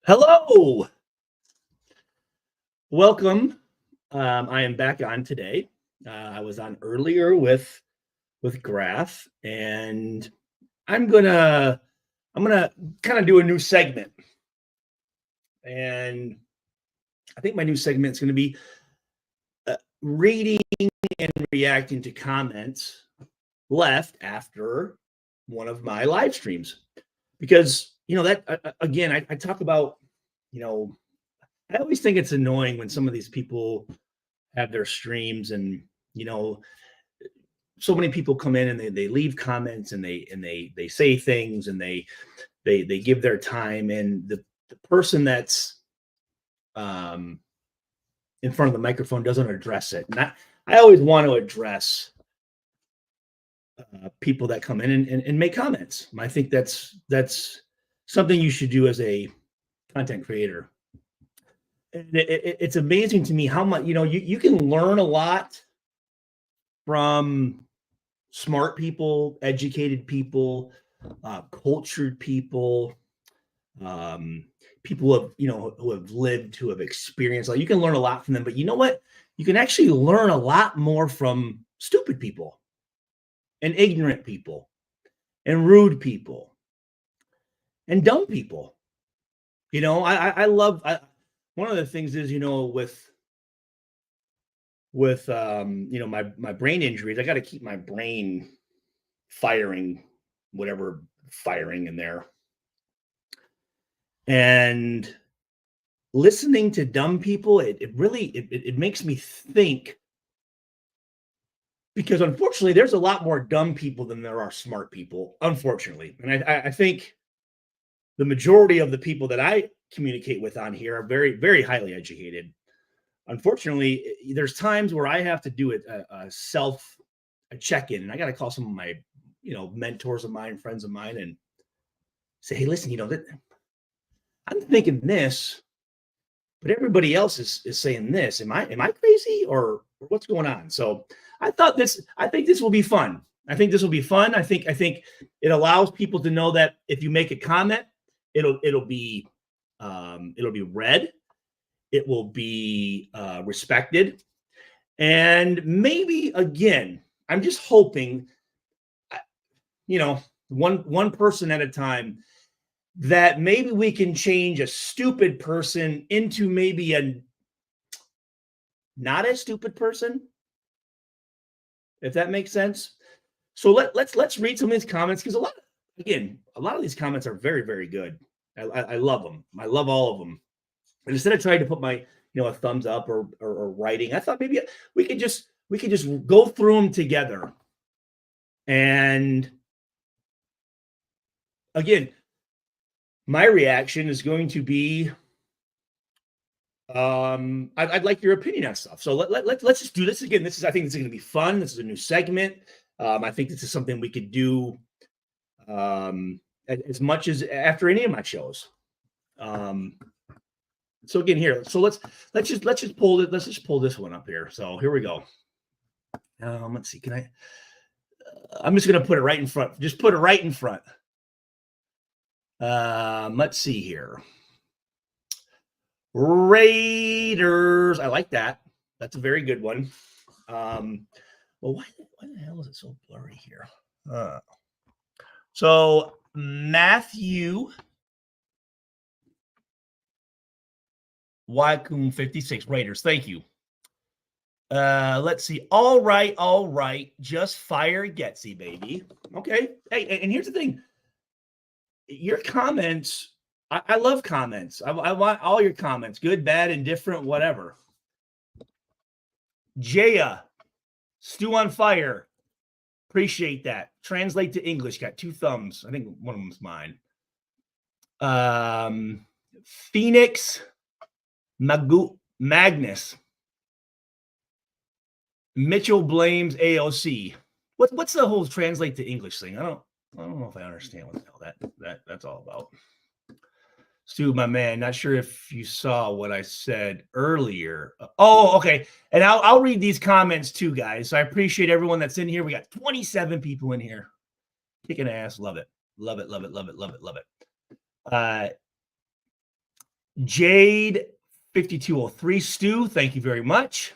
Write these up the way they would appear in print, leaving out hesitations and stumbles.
Hello, welcome. I am back on today. I was on earlier with Graph, and I'm gonna I'm gonna kind of do a new segment, and I think my new segment is going to be reading and reacting to comments left after one of my live streams, because that again, I talk about you know I always think it's annoying when some of these people have their streams and you know so many people come in and they leave comments and they say things and they give their time, and the person that's um in front of the microphone doesn't address it. And I always want to address people that come in and make comments. I think that's something you should do as a content creator. And it's amazing to me how much you can learn a lot from smart people, educated people, cultured people, um, people who have lived, who have experienced. Like, you can learn a lot from them, but you know what? You can actually learn a lot more from stupid people and ignorant people and rude people and dumb people. I love. One of the things is with my brain injuries, I got to keep my brain firing, whatever firing in there. And listening to dumb people, it really it makes me think, because unfortunately there's a lot more dumb people than there are smart people, unfortunately. And I think the majority of the people that I communicate with on here are very, very highly educated. Unfortunately, there's times where I have to do a self a check-in, and I got to call some of my mentors of mine, friends of mine, and say, hey, listen, I'm thinking this, but everybody else is saying this. Am I crazy, or what's going on? So I think this will be fun. I think this will be fun. I think it allows people to know that if you make a comment, it'll be read, it will be respected, and maybe again, I'm just hoping, one person at a time, that maybe we can change a stupid person into maybe a not as stupid person, if that makes sense. So let's read some of these comments, because a lot of these comments are very, very good. I love them. I love all of them. And instead of trying to put my a thumbs up or writing, I thought maybe we could just go through them together. And again, my reaction is going to be, I'd like your opinion on stuff. So let's just do this again. I think this is going to be fun. This is a new segment. I think this is something we could do as much as after any of my shows. So again, here, so let's just pull it. Let's just pull this one up here. So here we go. Let's see. Can I? I'm just going to put it right in front. Just put it right in front. Let's see here. Raiders. I like that. That's a very good one. Well, why the hell is it so blurry here? So Matthew Wycombe 56 Raiders. Thank you. Let's see. All right. Just fire Getsy, baby. Okay. Hey, and here's the thing. Your comments, I love comments. I want all your comments, good, bad, indifferent, whatever. Jaya, Stew on Fire. Appreciate that. Translate to English. Got 2 thumbs. I think one of them's mine. Phoenix Magnus. Mitchell blames AOC. What's the whole translate to English thing? I don't know if I understand what the hell that's all about. Stu, my man, not sure if you saw what I said earlier. Oh, okay. And I'll read these comments too, guys. So I appreciate everyone that's in here. We got 27 people in here. Kicking ass. Love it. Love it. Jade 5203. Stu, thank you very much.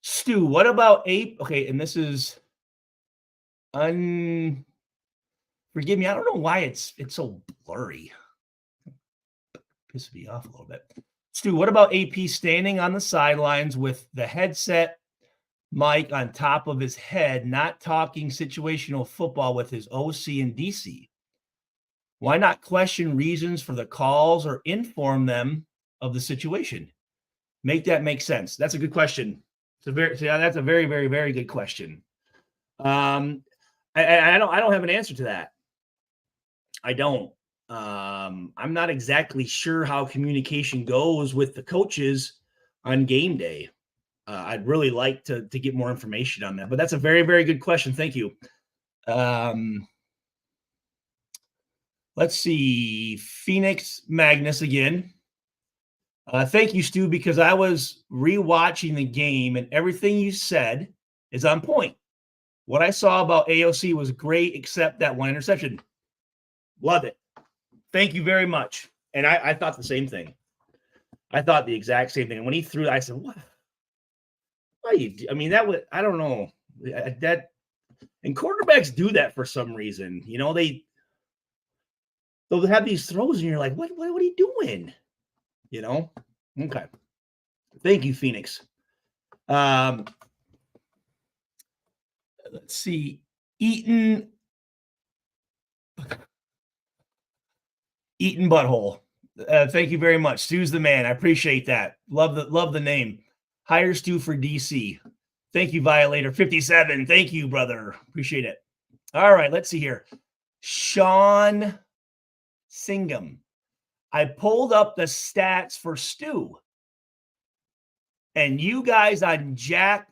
Stu, what about ape? Okay, and this is forgive me, I don't know why it's so blurry. Pisses me off a little bit. Stu, what about AP standing on the sidelines with the headset mic on top of his head, not talking situational football with his OC and DC? Why not question reasons for the calls or inform them of the situation? Make that make sense. That's a good question. That's a very, very, very good question. I don't have an answer to that. I don't. I'm not exactly sure how communication goes with the coaches on game day. I'd really like to get more information on that, but that's a very, very good question. Thank you. Let's see. Phoenix Magnus again. Thank you, Stu, because I was rewatching the game and everything you said is on point. What I saw about AOC was great, except that one interception. Love it. Thank you very much. And I thought the same thing. I thought the exact same thing. And when he threw it, I said, what? Why you do? I mean, that would, I don't know. And quarterbacks do that for some reason. You know, they'll have these throws and you're like, what are you doing? You know? Okay. Thank you, Phoenix. Let's see. Eaton Butthole. Thank you very much. Stu's the man. I appreciate that. Love the name. Hire Stu for DC. Thank you, Violator 57. Thank you, brother. Appreciate it. All right, let's see here. Sean Singham. I pulled up the stats for Stu. And you guys on Jack.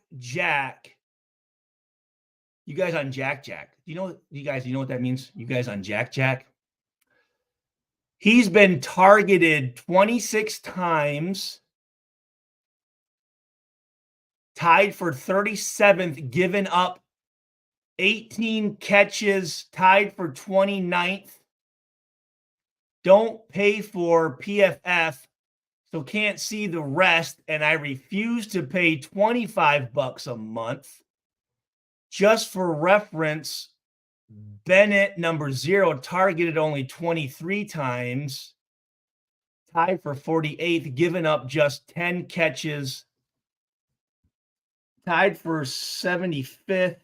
You guys on Jack. You know what that means? You guys on Jack. He's been targeted 26 times, tied for 37th, given up 18 catches, tied for 29th. Don't pay for PFF, so can't see the rest, and I refuse to pay $25 a month. Just for reference, Bennett, number 0, targeted only 23 times, tied for 48th, given up just 10 catches, tied for 75th.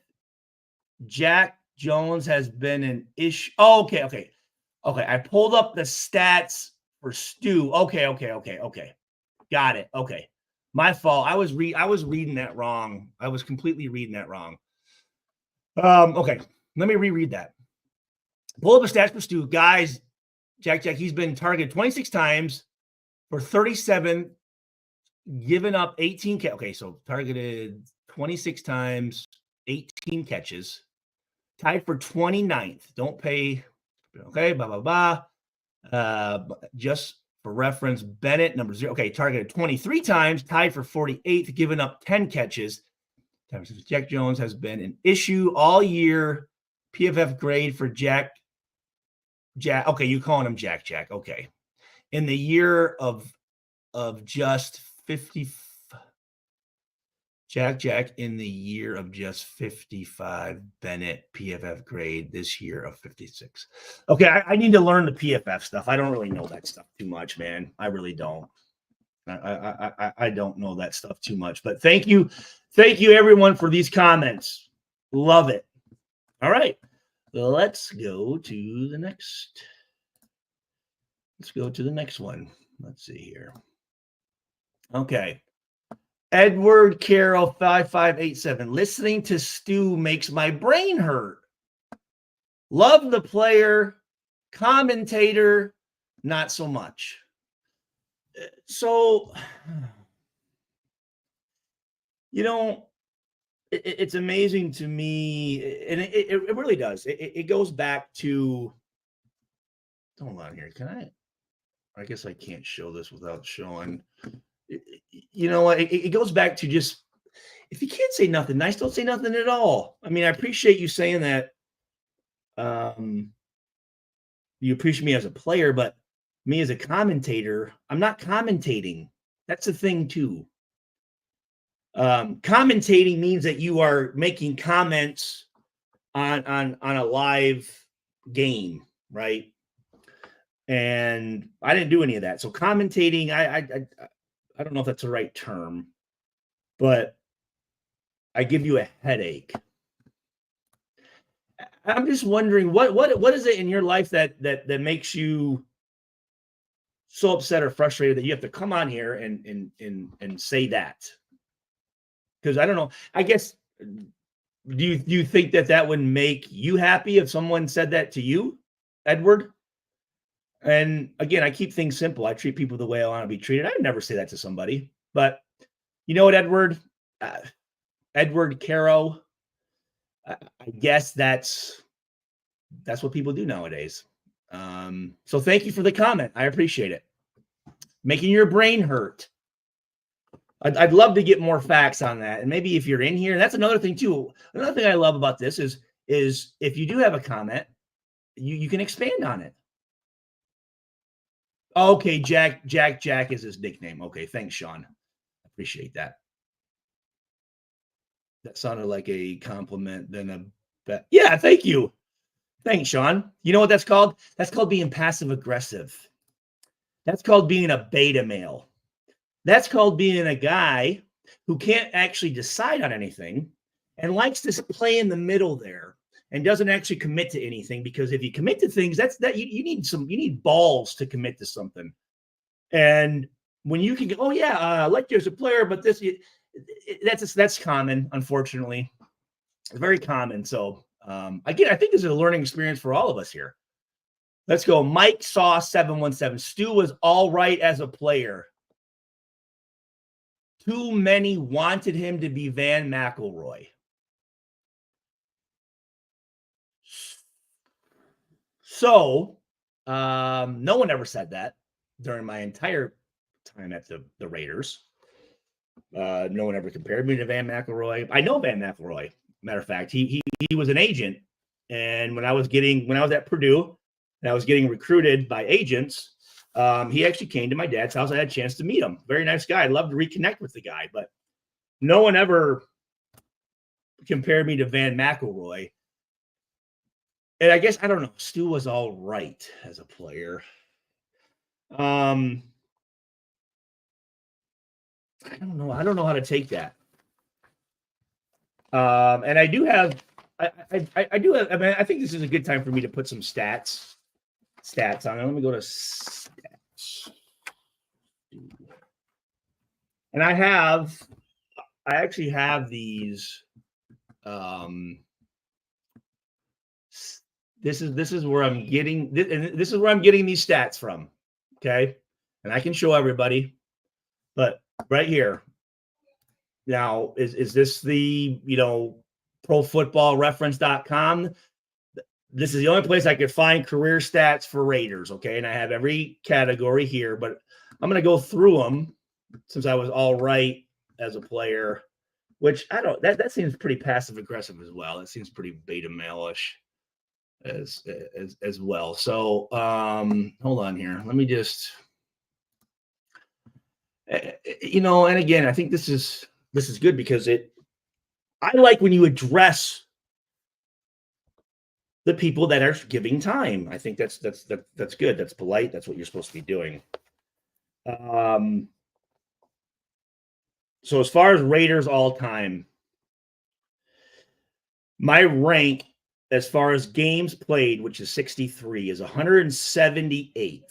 Jack Jones has been an issue. Oh, okay. I pulled up the stats for Stu. Okay. Got it. Okay. My fault. I was reading that wrong. I was completely reading that wrong. Okay. Let me reread that. Pull up the stats for Stu. Guys, Jack, he's been targeted 26 times for 37, given up 18. Okay, so targeted 26 times, 18 catches, tied for 29th. Don't pay. Okay, blah, blah, blah. Just for reference, Bennett, number 0. Okay, targeted 23 times, tied for 48th, given up 10 catches. Jack Jones has been an issue all year. PFF grade for Jack. Okay, you calling him Jack. Okay. In the year of just 50. Jack in the year of just 55. Bennett PFF grade this year of 56. Okay, I need to learn the PFF stuff. I don't really know that stuff too much, man. I really don't. I don't know that stuff too much. But thank you everyone for these comments. Love it. All right. Let's go to the next. One. Let's see here. Okay. Edward Carroll 5587. Listening to Stu makes my brain hurt. Love the player, commentator, not so much. So, you know, it's amazing to me, and it really does. It goes back to, hold on here. I guess I can't show this without showing. You know, it goes back to just, if you can't say nothing nice, don't say nothing at all. I mean, I appreciate you saying that. You appreciate me as a player, but me as a commentator, I'm not commentating. That's the thing too. Commentating means that you are making comments on a live game, right? And I didn't do any of that. So commentating, I don't know if that's the right term, but I give you a headache. I'm just wondering what is it in your life that makes you so upset or frustrated that you have to come on here and say that? Because I don't know. I guess do you think that would make you happy if someone said that to you, Edward? And again, I keep things simple. I treat people the way I want to be treated. I would never say that to somebody. But you know what, Edward? Edward Caro. I guess that's what people do nowadays. So thank you for the comment. I appreciate it. Making your brain hurt. I'd love to get more facts on that. And maybe if you're in here, that's another thing too. Another thing I love about this is if you do have a comment, you can expand on it. Okay, Jack is his nickname. Okay, thanks, Sean. Appreciate that. That sounded like a compliment than a bet. Yeah, thank you. Thanks, Sean. You know what that's called? That's called being passive aggressive. That's called being a beta male. That's called being a guy who can't actually decide on anything and likes to play in the middle there and doesn't actually commit to anything, because if you commit to things, you need balls to commit to something. And when you can go, oh yeah, I like you as a player, but that's common, unfortunately. It's very common. So again, I think this is a learning experience for all of us here. Let's go. Mike Saw 717. Stu was all right as a player. Too many wanted him to be Van McElroy. So no one ever said that during my entire time at the Raiders. No one ever compared me to Van McElroy. I know Van McElroy. Matter of fact, he was an agent, and when I was at Purdue and I was getting recruited by agents, he actually came to my dad's house. I had a chance to meet him. Very nice guy. I'd love to reconnect with the guy, but no one ever compared me to Van McElroy. And I guess, I don't know, Stu was all right as a player. I don't know. I don't know how to take that. And I do have, I do have, I mean, I think this is a good time for me to put some stats on it. Let me go to stats. And I actually have these, this is where I'm getting this is where I'm getting these stats from. Okay. And I can show everybody, but right here. Now, is this the, profootballreference.com? This is the only place I could find career stats for Raiders. Okay. And I have every category here, but I'm going to go through them since I was all right as a player, which that seems pretty passive aggressive as well. It seems pretty beta male-ish as well. So hold on here. Let me just, and again, I think this is good because I like when you address the people that are giving time. I think that's good. That's polite. That's what you're supposed to be doing. So as far as Raiders all time, my rank as far as games played, which is 63, is 178th.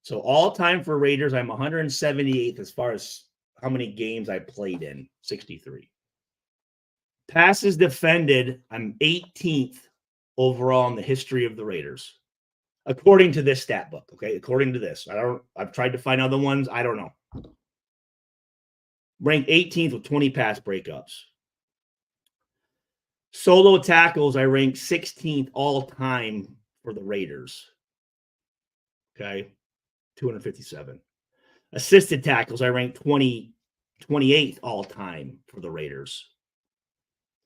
So all time for Raiders, I'm 178th as far as how many games I played in, 63. Passes defended, I'm 18th overall in the history of the Raiders, according to this stat book. Okay, according to this, I've tried to find other ones. I don't know. Ranked 18th with 20 pass breakups. Solo tackles, I ranked 16th all time for the Raiders. Okay, 257. Assisted tackles, I ranked 28th all time for the Raiders.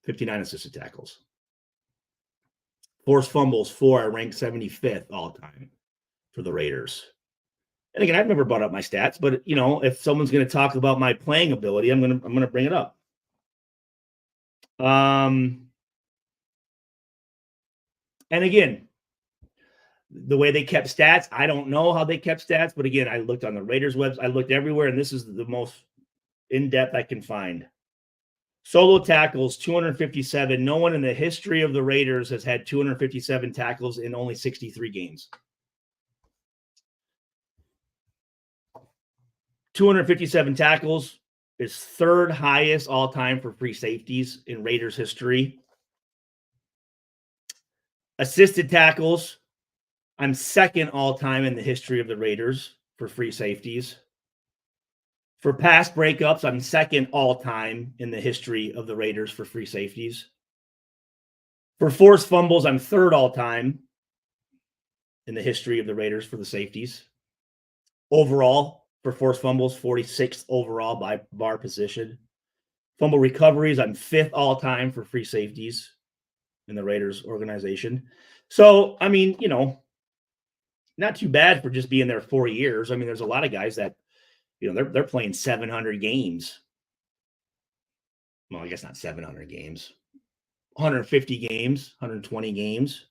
59 assisted tackles. Forced fumbles, 4. I ranked 75th all time for the Raiders. And again, I've never brought up my stats, but you know, if someone's going to talk about my playing ability, I'm going to bring it up. And again, the way they kept stats, I don't know how they kept stats, but again, I looked on the Raiders website, I looked everywhere, and this is the most in-depth I can find. Solo tackles, 257. No one in the history of the Raiders has had 257 tackles in only 63 games. 257 tackles is third highest all time for free safeties in Raiders history. Assisted tackles, I'm second all time in the history of the Raiders for free safeties. For pass breakups, I'm second all time in the history of the Raiders for free safeties. For forced fumbles, I'm third all time in the history of the Raiders for the safeties. Overall, for forced fumbles, 46th overall by bar position. Fumble recoveries, I'm fifth all time for free safeties in the Raiders organization. So, I mean, you know, not too bad for just being there 4 years. I mean, there's a lot of guys that, you know, they're playing 700 games. Well, I guess not 700 games. 150 games, 120 games.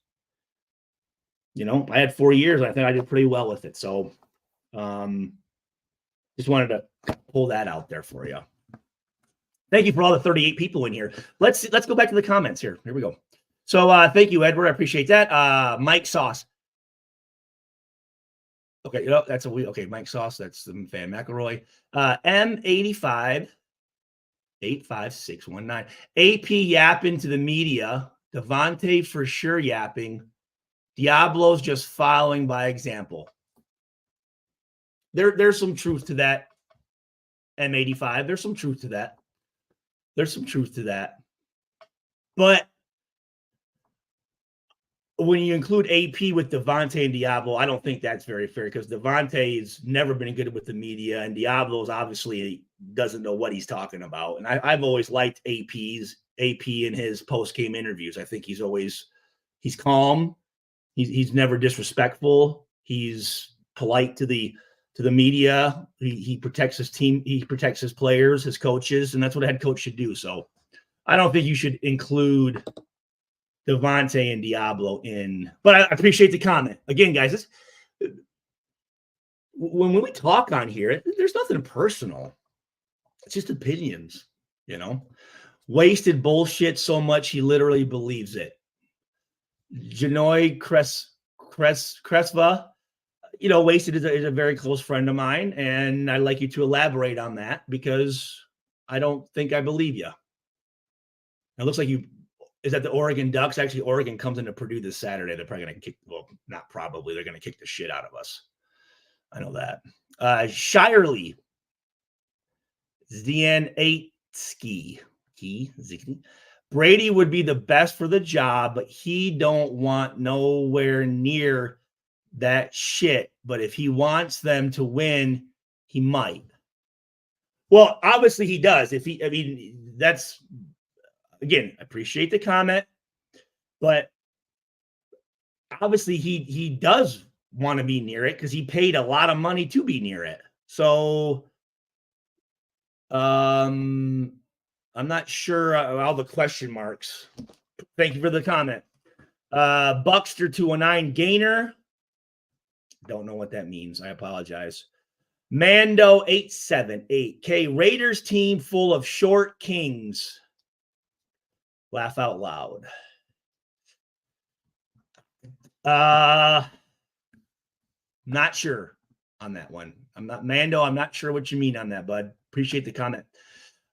You know, I had 4 years. I think I did pretty well with it. So, just wanted to pull that out there for you. Thank you for all the 38 people in here. Let's go back to the comments here. Here we go. So thank you, Edward. I appreciate that. Mike Sauce. Okay, you know, that's okay. Mike Sauce. That's the fan McElroy. M85 85619. AP yapping to the media. Devontae for sure yapping. Diablo's just following by example. There's some truth to that. M85. There's some truth to that. There's some truth to that. But when you include AP with Devontae and Diablo, I don't think that's very fair because Devontae's never been good with the media, and Diablo's obviously doesn't know what he's talking about. And I've always liked AP in his post-game interviews. I think he's calm. He's never disrespectful. He's polite to the media. He protects his team. He protects his players, his coaches, and that's what a head coach should do. So I don't think you should include Devontae and Diablo in, but I appreciate the comment. Again, guys, when we talk on here, there's nothing personal. It's just opinions, you know. Wasted bullshit so much he literally believes it. Janoy Cresva, you know, Wasted is a very close friend of mine, and I'd like you to elaborate on that because I don't think I believe you. It looks like you. Is that the Oregon Ducks? Actually, Oregon comes into Purdue this Saturday. They're probably going to kick, well, not probably. They're going to kick the shit out of us. I know that. Shirley. Zianetsky. Brady would be the best for the job, but he don't want nowhere near that shit. But if he wants them to win, he might. Well, obviously he does. That's... Again, I appreciate the comment, but obviously he does want to be near it because he paid a lot of money to be near it. So I'm not sure all the question marks. Thank you for the comment. Buckster 209 Gainer. Don't know what that means. I apologize. Mando 878 K Raiders team full of short kings. Laugh out loud. Not sure on that one. I'm not sure what you mean on that, bud. Appreciate the comment.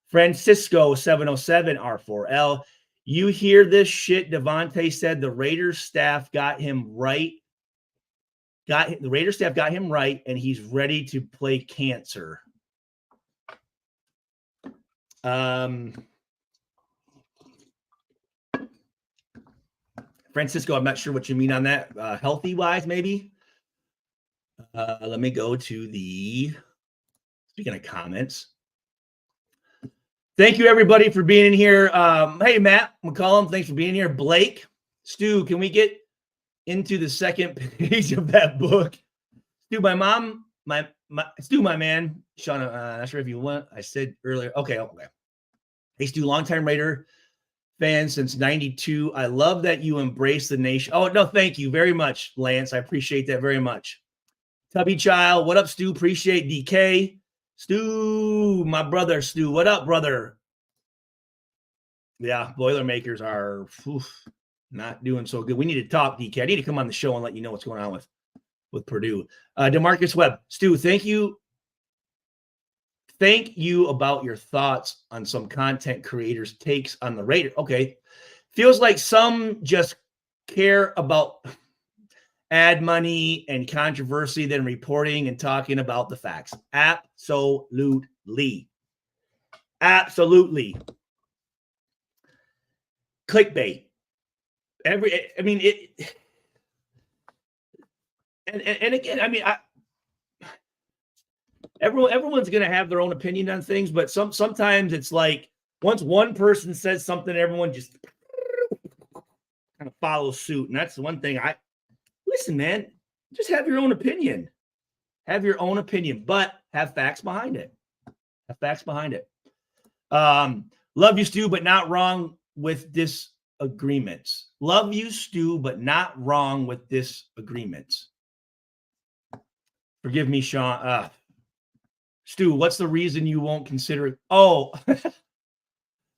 Francisco 707 R4L. You hear this shit? Devontae said the Raiders staff got him right. The Raiders staff got him right, and he's ready to play cancer. Francisco, I'm not sure what you mean on that. Healthy-wise, maybe? Let me go to speaking of comments. Thank you, everybody, for being in here. Hey, Matt McCollum, thanks for being here. Blake, Stu, can we get into the second page of that book? Stu, my mom Stu, my man, Sean, not sure if you want, I said earlier. Okay. Hey, Stu, longtime Raider fan since 92. I love that you embrace the nation. Oh, no, thank you very much, Lance. I appreciate that very much. Tubby Child, what up, Stu? Appreciate DK. Stu, my brother, Stu, what up, brother? Yeah, Boilermakers are not doing so good. We need to talk, DK. I need to come on the show and let you know what's going on with Purdue. DeMarcus Webb, Stu, thank you. Thank you about your thoughts on some content creators' takes on the Raiders. Okay. Feels like some just care about ad money and controversy than reporting and talking about the facts. Absolutely. Clickbait. And again, I mean, everyone's going to have their own opinion on things, but sometimes it's like once one person says something, everyone just kind of follows suit. And that's the one thing listen, man, just have your own opinion. Have your own opinion, but have facts behind it. Love you, Stu, but not wrong with disagreements. Love you, Stu, but not wrong with disagreements. Forgive me, Sean. Stu, what's the reason you won't consider it? Oh,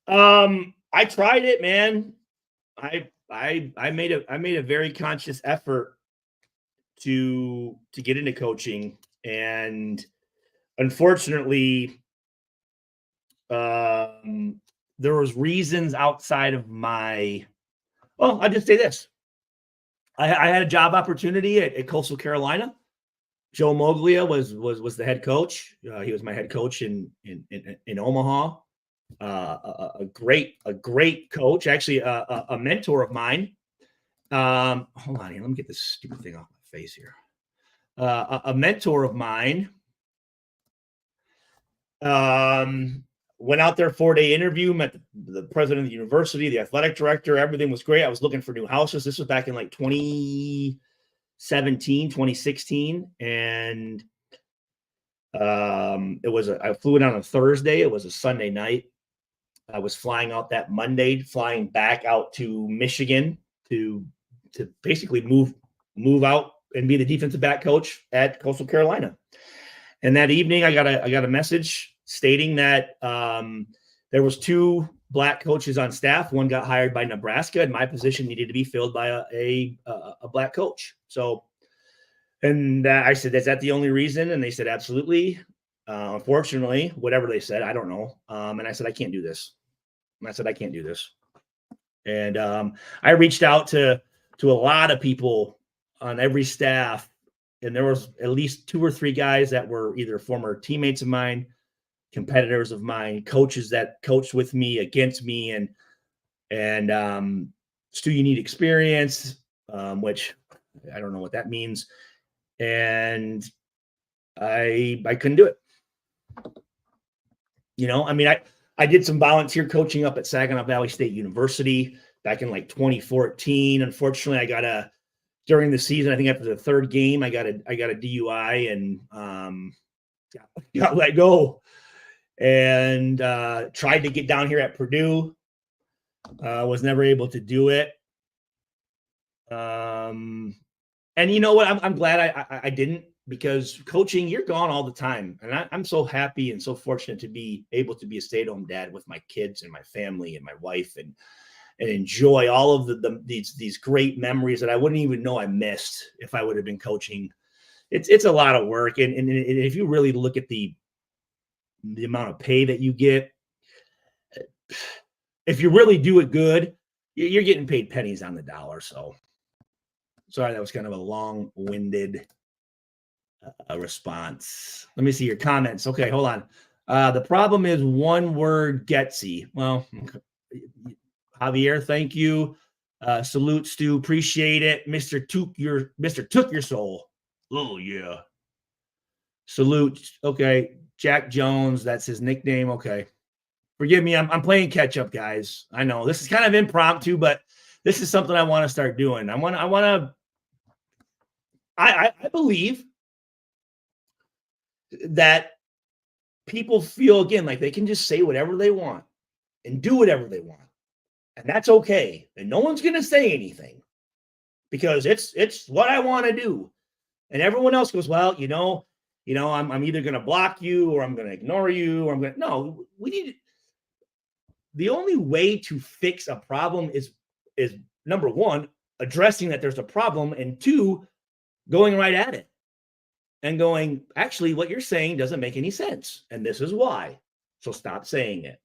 I tried it, man. I made a very conscious effort to get into coaching, and unfortunately, there was reasons outside of my. Well, I'll just say this: I had a job opportunity at Coastal Carolina. Joe Moglia was the head coach. He was my head coach in Omaha. A great coach, actually a mentor of mine. Hold on here. Let me get this stupid thing off my face here. A mentor of mine. Went out there 4-day interview, met the president of the university, the athletic director. Everything was great. I was looking for new houses. This was back in like 2017, 2016. And I flew in on a Thursday. It was a Sunday night. I was flying out that Monday, flying back out to Michigan to basically move out and be the defensive back coach at Coastal Carolina. And that evening, I got a message stating that there was 2 black coaches on staff. One got hired by Nebraska, and my position needed to be filled by a black coach. So, and I said, "Is that the only reason?" And they said, "Absolutely." Unfortunately, whatever they said, I don't know. And I said, I can't do this. And I reached out to a lot of people on every staff, and there was at least 2 or 3 guys that were either former teammates of mine, competitors of mine, coaches that coached with me, against me, and Stu, you need experience, which I don't know what that means, and I couldn't do it. I mean, I did some volunteer coaching up at Saginaw Valley State University back in like 2014. Unfortunately, during the season, I think after the 3rd game, I got a DUI and got let go, and tried to get down here at Purdue. Was never able to do it. And you know what? I'm glad I didn't, because coaching, you're gone all the time. And I'm so happy and so fortunate to be able to be a stay-at-home dad with my kids and my family and my wife, and enjoy all of these great memories that I wouldn't even know I missed if I would have been coaching. It's a lot of work. And if you really look at the amount of pay that you get, if you really do it good, you're getting paid pennies on the dollar. So sorry, that was kind of a long-winded response. Let me see your comments. Okay, hold on. The problem is one word, Getsy. Well, Javier, thank you. Salute, Stu. Appreciate it. Mr. Took your soul. Oh, yeah. Salute. Okay. Jack Jones. That's his nickname. Okay. Forgive me. I'm playing catch up, guys. I know this is kind of impromptu, but this is something I want to start doing. I believe that people feel, again, like they can just say whatever they want and do whatever they want. And that's okay. And no one's going to say anything because it's what I want to do. And everyone else goes, well, I'm either going to block you or I'm going to ignore you or I'm going to, no, the only way to fix a problem is number one, addressing that there's a problem, and two, going right at it and going, actually, what you're saying doesn't make any sense. And this is why. So stop saying it.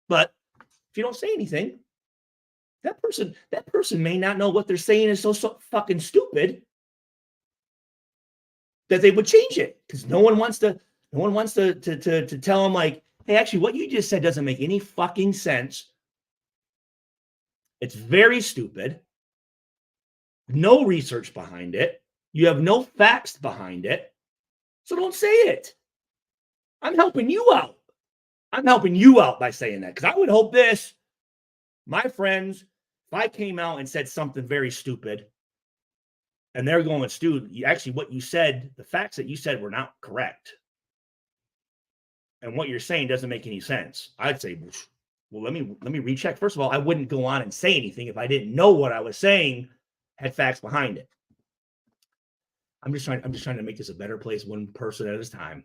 But if you don't say anything, that person may not know what they're saying is so fucking stupid that they would change it, because no one wants to tell them, like, hey, actually, what you just said doesn't make any fucking sense. It's very stupid. No research behind it. You have no facts behind it. So don't say it. I'm helping you out. I'm helping you out by saying that, because I would hope this, my friends, if I came out and said something very stupid and they're going, Stu, actually what you said, the facts that you said were not correct. And what you're saying doesn't make any sense. I'd say, well, let me recheck. First of all, I wouldn't go on and say anything if I didn't know what I was saying had facts behind it. I'm just trying to make this a better place, one person at a time.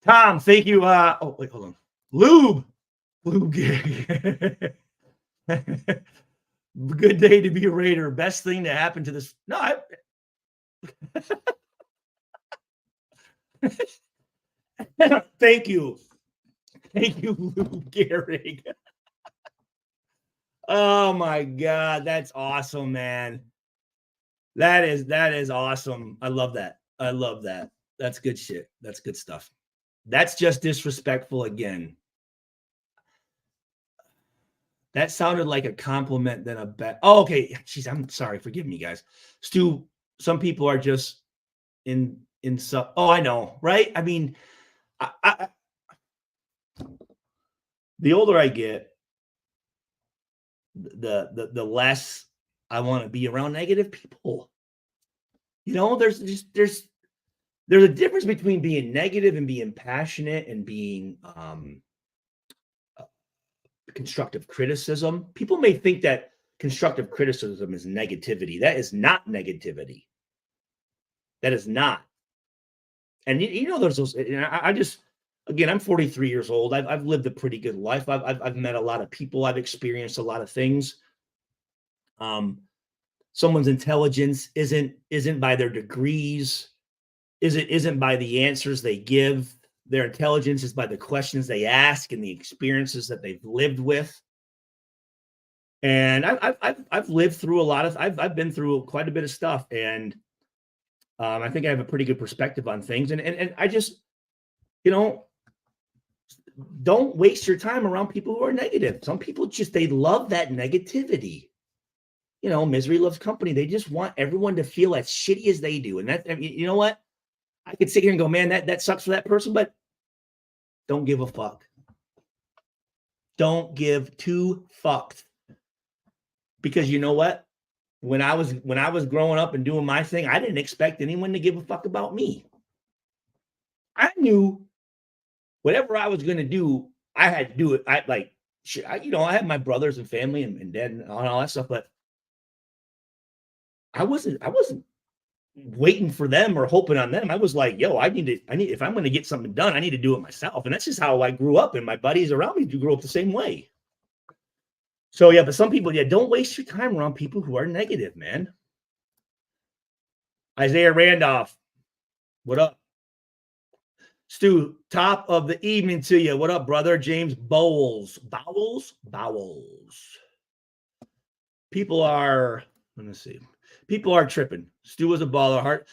Tom, thank you. Oh, wait, hold on. Lube. Good day to be a Raider. Best thing to happen to this. No, thank you. Thank you, Lube Gehrig. Oh my God, that's awesome, man. That is awesome. I love that. That's good shit. That's good stuff. That's just disrespectful again. That sounded like a compliment than a bet. Oh, okay. Jeez, I'm sorry. Forgive me, guys. Stu, some people are just in some. Oh, I know, right? I mean, the older I get, the less I want to be around negative people. There's a difference between being negative and being passionate and being constructive criticism. People may think that constructive criticism is negativity. That is not negativity. That is not. And there's those. I just, again, I'm 43 years old. I've lived a pretty good life. I've met a lot of people. I've experienced a lot of things. Someone's intelligence isn't by their degrees. Isn't by the answers they give. Their intelligence is by the questions they ask and the experiences that they've lived with. And I've lived through a lot of. I've been through quite a bit of stuff, and I think I have a pretty good perspective on things. And I just, don't waste your time around people who are negative. Some people they love that negativity. Misery loves company. They just want everyone to feel as shitty as they do. And you know what? I could sit here and go, man, that sucks for that person, but don't give a fuck. Don't give two fucks. Because you know what? When I was growing up and doing my thing, I didn't expect anyone to give a fuck about me. I knew whatever I was going to do, I had to do it. I had my brothers and family and dad and all that stuff, but I wasn't waiting for them or hoping on them. I was like, yo, I need if I'm going to get something done, I need to do it myself. And that's just how I grew up. And my buddies around me grew up the same way. So yeah, but some people, don't waste your time around people who are negative, man. Isaiah Randolph, what up? Stu, top of the evening to you. What up, brother? James Bowles. People are, let me see. People are tripping. Stu was a baller heart.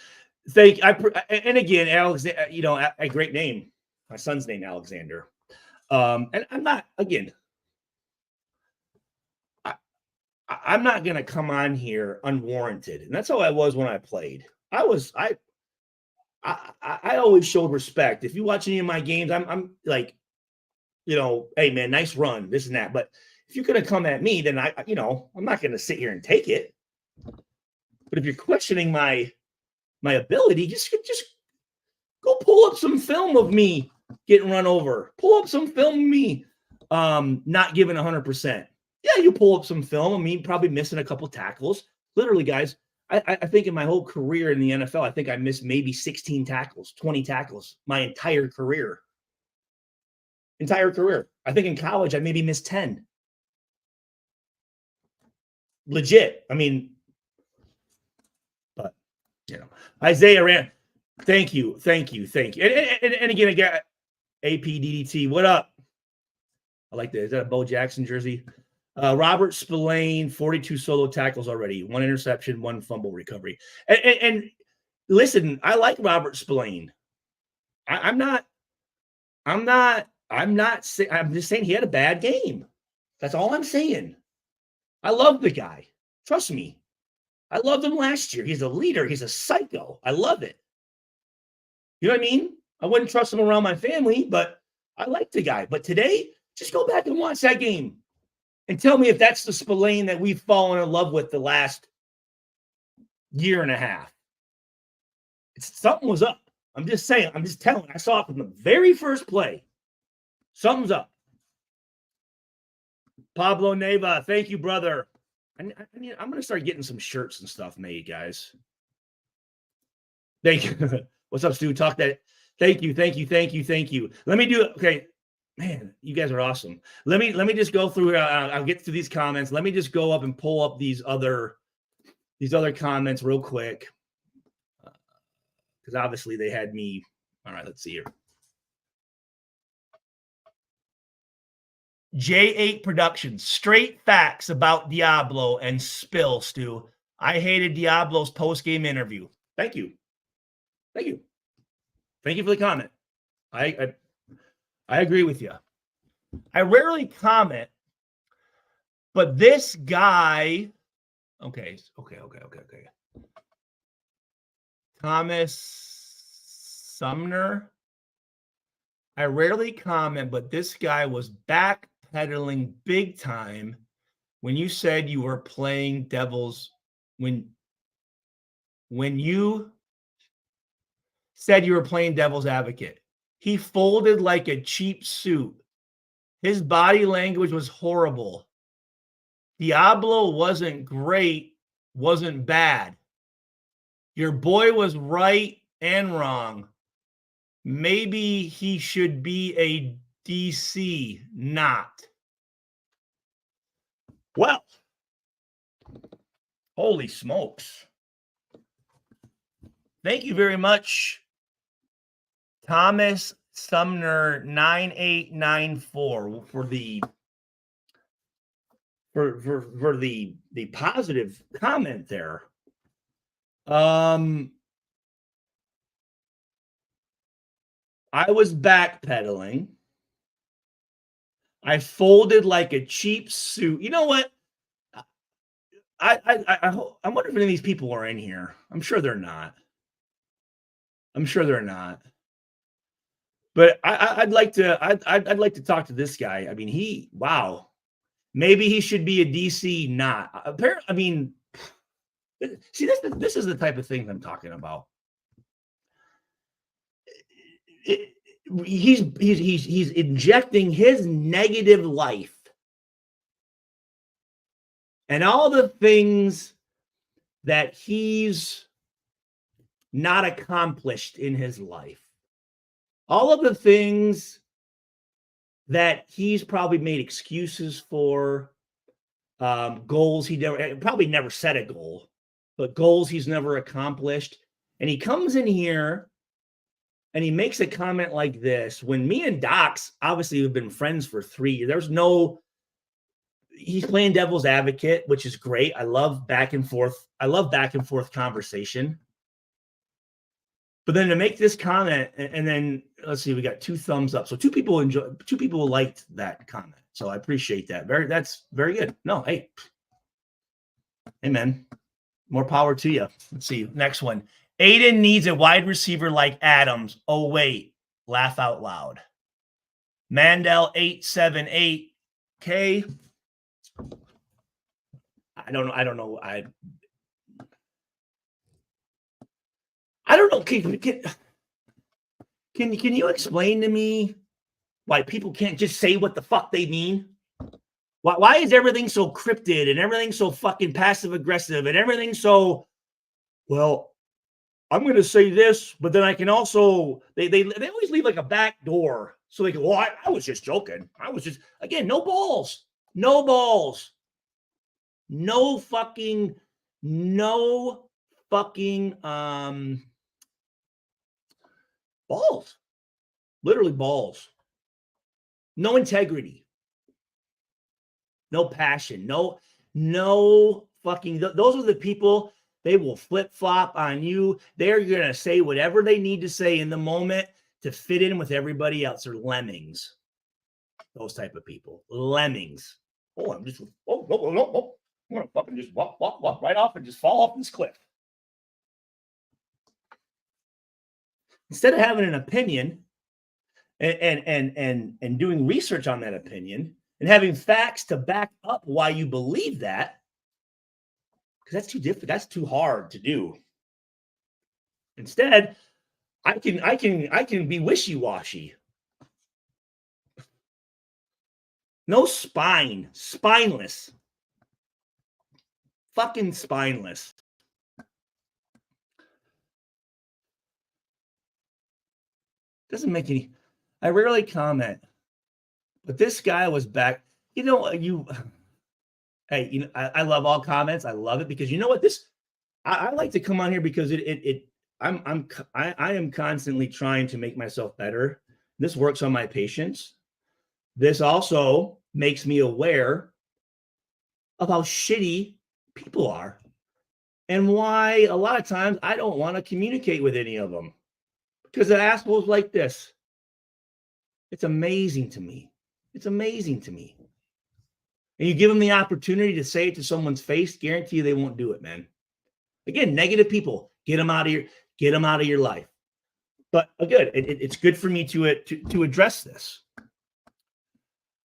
And again, Alexander, a great name. My son's name, Alexander. And I'm not, again, I'm not going to come on here unwarranted. And that's how I was when I played. I always showed respect. If you watch any of my games, I'm like, hey man, nice run, this and that. But if you're going to come at me, then I'm not going to sit here and take it. But if you're questioning my ability, just Go pull up some film of me getting run over. Pull up some film of me not giving 100%. Yeah, you pull up some film of me probably missing a couple tackles. Literally, guys, I think in my whole career in the NFL, I think I missed maybe 16 tackles, 20 tackles my entire career. I think in college, I maybe missed 10. Legit. I mean, but, Isaiah ran. Thank you. And again, APDDT, what up? I like that. Is that a Bo Jackson jersey? Robert Spillane, 42 solo tackles already, 1 interception, 1 fumble recovery. And listen, I like Robert Spillane. I'm just saying he had a bad game. That's all I'm saying. I love the guy. Trust me. I loved him last year. He's a leader. He's a psycho. I love it. You know what I mean? I wouldn't trust him around my family, but I like the guy. But today, just go back and watch that game and tell me if that's the Spillane that we've fallen in love with the last year and a half. Something was up. I'm just saying. I'm just telling. I saw it from the very first play. Something's up. Pablo Neva, thank you, brother. I'm going to start getting some shirts and stuff made, guys. Thank you. What's up, Stu? Talk that. Thank you. Let me do it. Okay. Man, you guys are awesome. Let me just go through. I'll get to these comments. Let me just go up and pull up these other comments real quick. Because obviously they had me. All right, let's see here. J8 Productions, straight facts about Diablo and Spill, Stu. I hated Diablo's post-game interview. Thank you for the comment. I agree with you. I rarely comment, but this guy, okay. Thomas Sumner. I rarely comment, but this guy was backpedaling big time when you said you were playing devil's when you said you were playing devil's advocate. He folded like a cheap suit. His body language was horrible. Diablo wasn't great, wasn't bad. Your boy was right and wrong. Maybe he should be a DC, not. Well, holy smokes. Thank you very much, Thomas Sumner 9894 for the positive comment there. I was backpedaling. I folded like a cheap suit. You know what? I wonder if any of these people are in here. I'm sure they're not. But I'd like to talk to this guy. I mean, wow. Maybe he should be a DC, not. Apparently, I mean, see, this is the type of thing I'm talking about. He's injecting his negative life and all the things that he's not accomplished in his life. All of the things that he's probably made excuses for, goals he probably never set a goal, but goals he's never accomplished. And he comes in here and he makes a comment like this when me and Docs obviously have been friends for 3 years. He's playing devil's advocate, which is great. I love back and forth conversation. But then to make this comment, and then let's see, we got 2 thumbs up. So 2 people liked that comment. So I appreciate that. That's very good. No, hey, man, more power to you. Let's see, next one. Aiden needs a wide receiver like Adams. Oh, wait. Laugh out loud. Mandel 878K. I don't know. I don't know. Can you explain to me why people can't just say what the fuck they mean? Why is everything so cryptid and everything so fucking passive aggressive and everything so, well, I'm going to say this, but then I can also, they always leave like a back door. So they go, well, I was just joking. I was just, again, no balls, no balls, no fucking, balls, literally balls, no integrity, no passion, no fucking, those are the people. They will flip flop on you. They're going to say whatever they need to say in the moment to fit in with everybody else. They're lemmings. Those type of people, lemmings. Oh, I'm just, oh, no, no, no. I'm going to fucking just walk right off and just fall off this cliff. Instead of having an opinion and doing research on that opinion and having facts to back up why you believe that, because that's too difficult. That's too hard to do. Instead, I can be wishy-washy. No spine, spineless. Fucking spineless. Doesn't make any. I rarely comment, but this guy was back. You know, hey, you know, I love all comments. I love it because you know what? I like to come on here because I am constantly trying to make myself better. This works on my patience. This also makes me aware of how shitty people are and why a lot of times I don't want to communicate with any of them because of assholes like this. It's amazing to me. It's amazing to me. And you give them the opportunity to say it to someone's face, guarantee you they won't do it, man. Again, negative people, get them out of your life. But good, it's good for me to address this.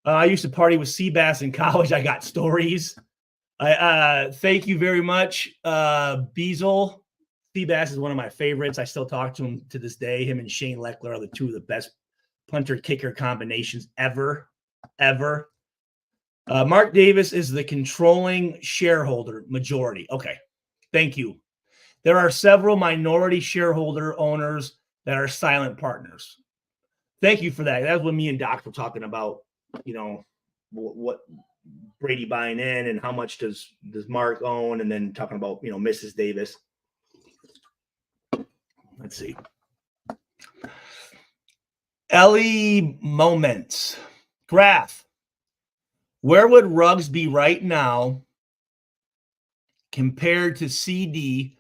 I used to party with Seabass in college. I got stories. Thank you very much, Beazle. Seabass is one of my favorites. I still talk to him to this day. Him and Shane Leckler are the two of the best punter-kicker combinations ever. Mark Davis is the controlling shareholder majority. Okay, thank you. There are several minority shareholder owners that are silent partners. Thank you for that. That's what me and Doc were talking about, you know, what Brady buying in and how much does Mark own, and then talking about, you know, Mrs. Davis. Let's see. Ellie Moments. Graph. Where would Ruggs be right now compared to CD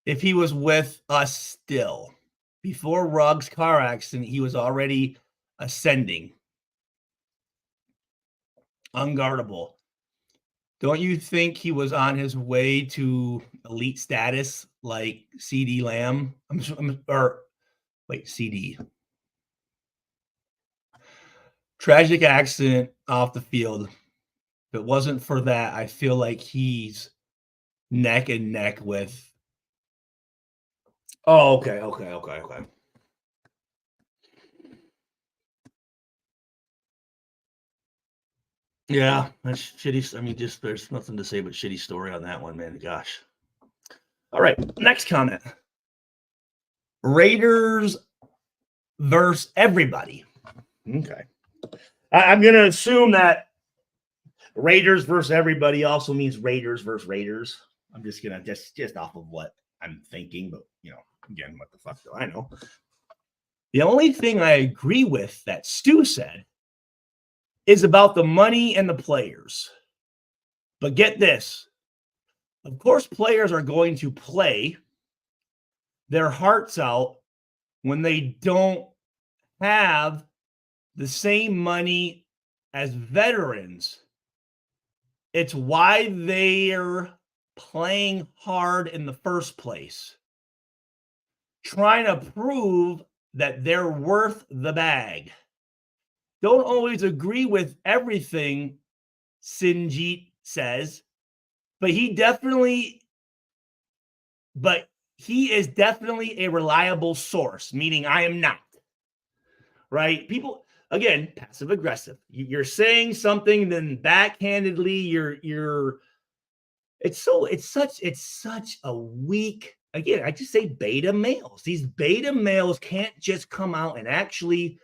if he was with us still? Before Ruggs' car accident, he was already ascending. Unguardable. Don't you think he was on his way to elite status like CD Lamb? CD. Tragic accident off the field. If it wasn't for that, I feel like he's neck and neck with. Oh, okay. Yeah, that's shitty. I mean, just there's nothing to say but shitty story on that one, man. Gosh. All right, next comment. Raiders versus everybody. Okay. I'm going to assume that Raiders versus everybody also means Raiders versus Raiders. I'm just going to just off of what I'm thinking, but, you know, again, what the fuck do I know? The only thing I agree with that Stu said is about the money and the players. But get this. Of course, players are going to play their hearts out when they don't have the same money as veterans. It's why they're playing hard in the first place, trying to prove that they're worth the bag. Don't always agree with everything Sinjit says, but he is definitely a reliable source, meaning I am not. right? People, again, passive aggressive. You're saying something, then backhandedly, it's such a weak, again, I just say beta males. These beta males can't just come out and actually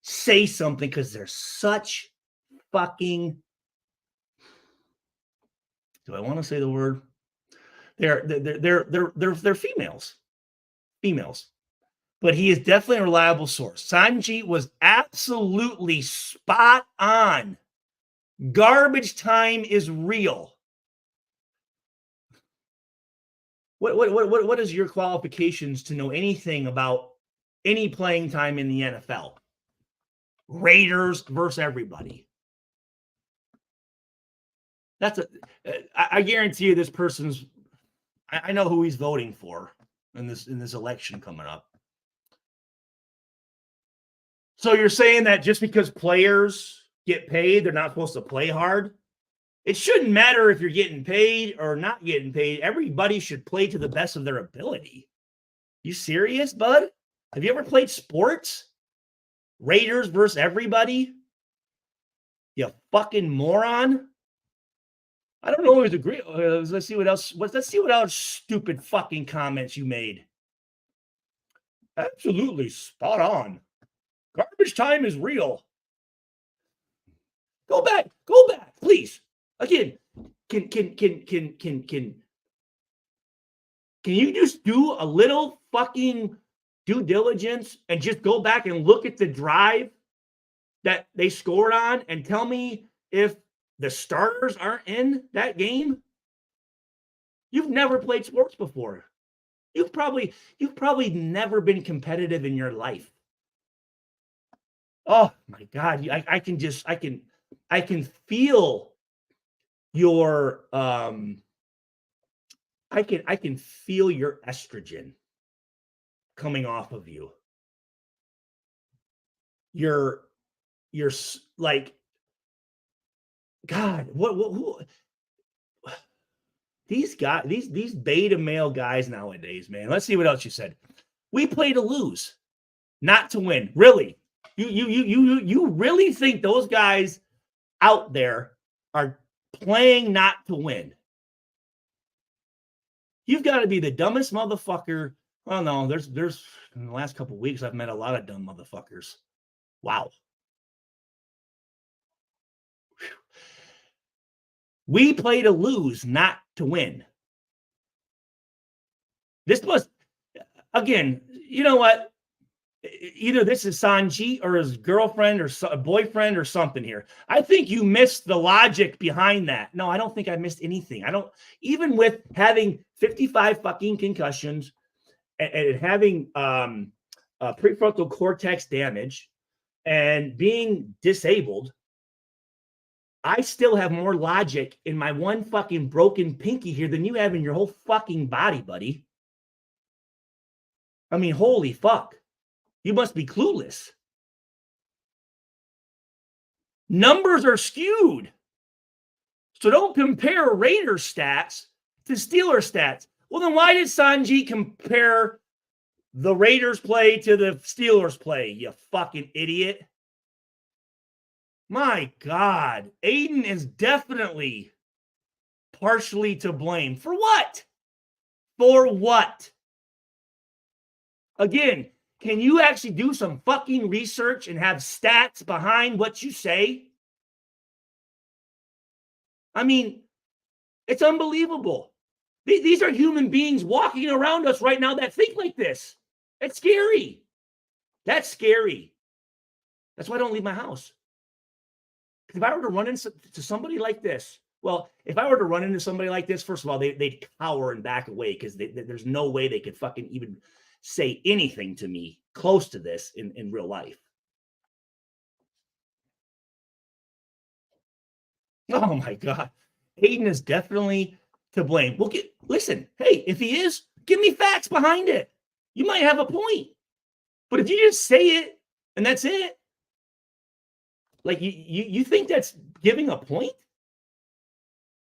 say something because they're such fucking, do I want to say the word? They're females. Females. But he is definitely a reliable source. Sanjit was absolutely spot on. Garbage time is real. What is your qualifications to know anything about any playing time in the NFL? Raiders versus everybody. I guarantee you this person's, I know who he's voting for in this election coming up. So you're saying that just because players get paid, they're not supposed to play hard? It shouldn't matter if you're getting paid or not getting paid. Everybody should play to the best of their ability. You serious, bud? Have you ever played sports? Raiders versus everybody? You fucking moron. I don't always agree. Let's see what else. Let's see what else stupid fucking comments you made. Absolutely spot on. Garbage time is real. Go back, please. Again, can you just do a little fucking due diligence and just go back and look at the drive that they scored on and tell me if the starters aren't in that game? You've never played sports before. You've probably never been competitive in your life. Oh my God. I can feel your I can feel your estrogen coming off of you. You're like, God, who these guys, these beta male guys nowadays, man. Let's see what else you said. We play to lose, not to win. Really? You really think those guys out there are playing not to win? You've got to be the dumbest motherfucker. Well, no, there's in the last couple of weeks I've met a lot of dumb motherfuckers. Wow. We play to lose, not to win. This was, again, you know what? Either this is Sanjit or his girlfriend or boyfriend or something here. I think you missed the logic behind that. No, I don't think I missed anything. Even with having 55 fucking concussions and having prefrontal cortex damage and being disabled, I still have more logic in my one fucking broken pinky here than you have in your whole fucking body, buddy. I mean, holy fuck. You must be clueless. Numbers are skewed. So don't compare Raiders stats to Steelers stats. Well, then why did Sanjit compare the Raiders play to the Steelers play, you fucking idiot? My God. Aiden is definitely partially to blame. For what? For what? Again, can you actually do some fucking research and have stats behind what you say? I mean, it's unbelievable. These are human beings walking around us right now that think like this. It's scary. That's scary. That's why I don't leave my house. If I were to run into somebody like this, if I were to run into somebody like this, first of all, they'd cower and back away because there's no way they could fucking even say anything to me close to this in real life. Oh my God. Aiden is definitely to blame. Listen, hey, if he is, give me facts behind it. You might have a point. But if you just say it and that's it, like you think that's giving a point?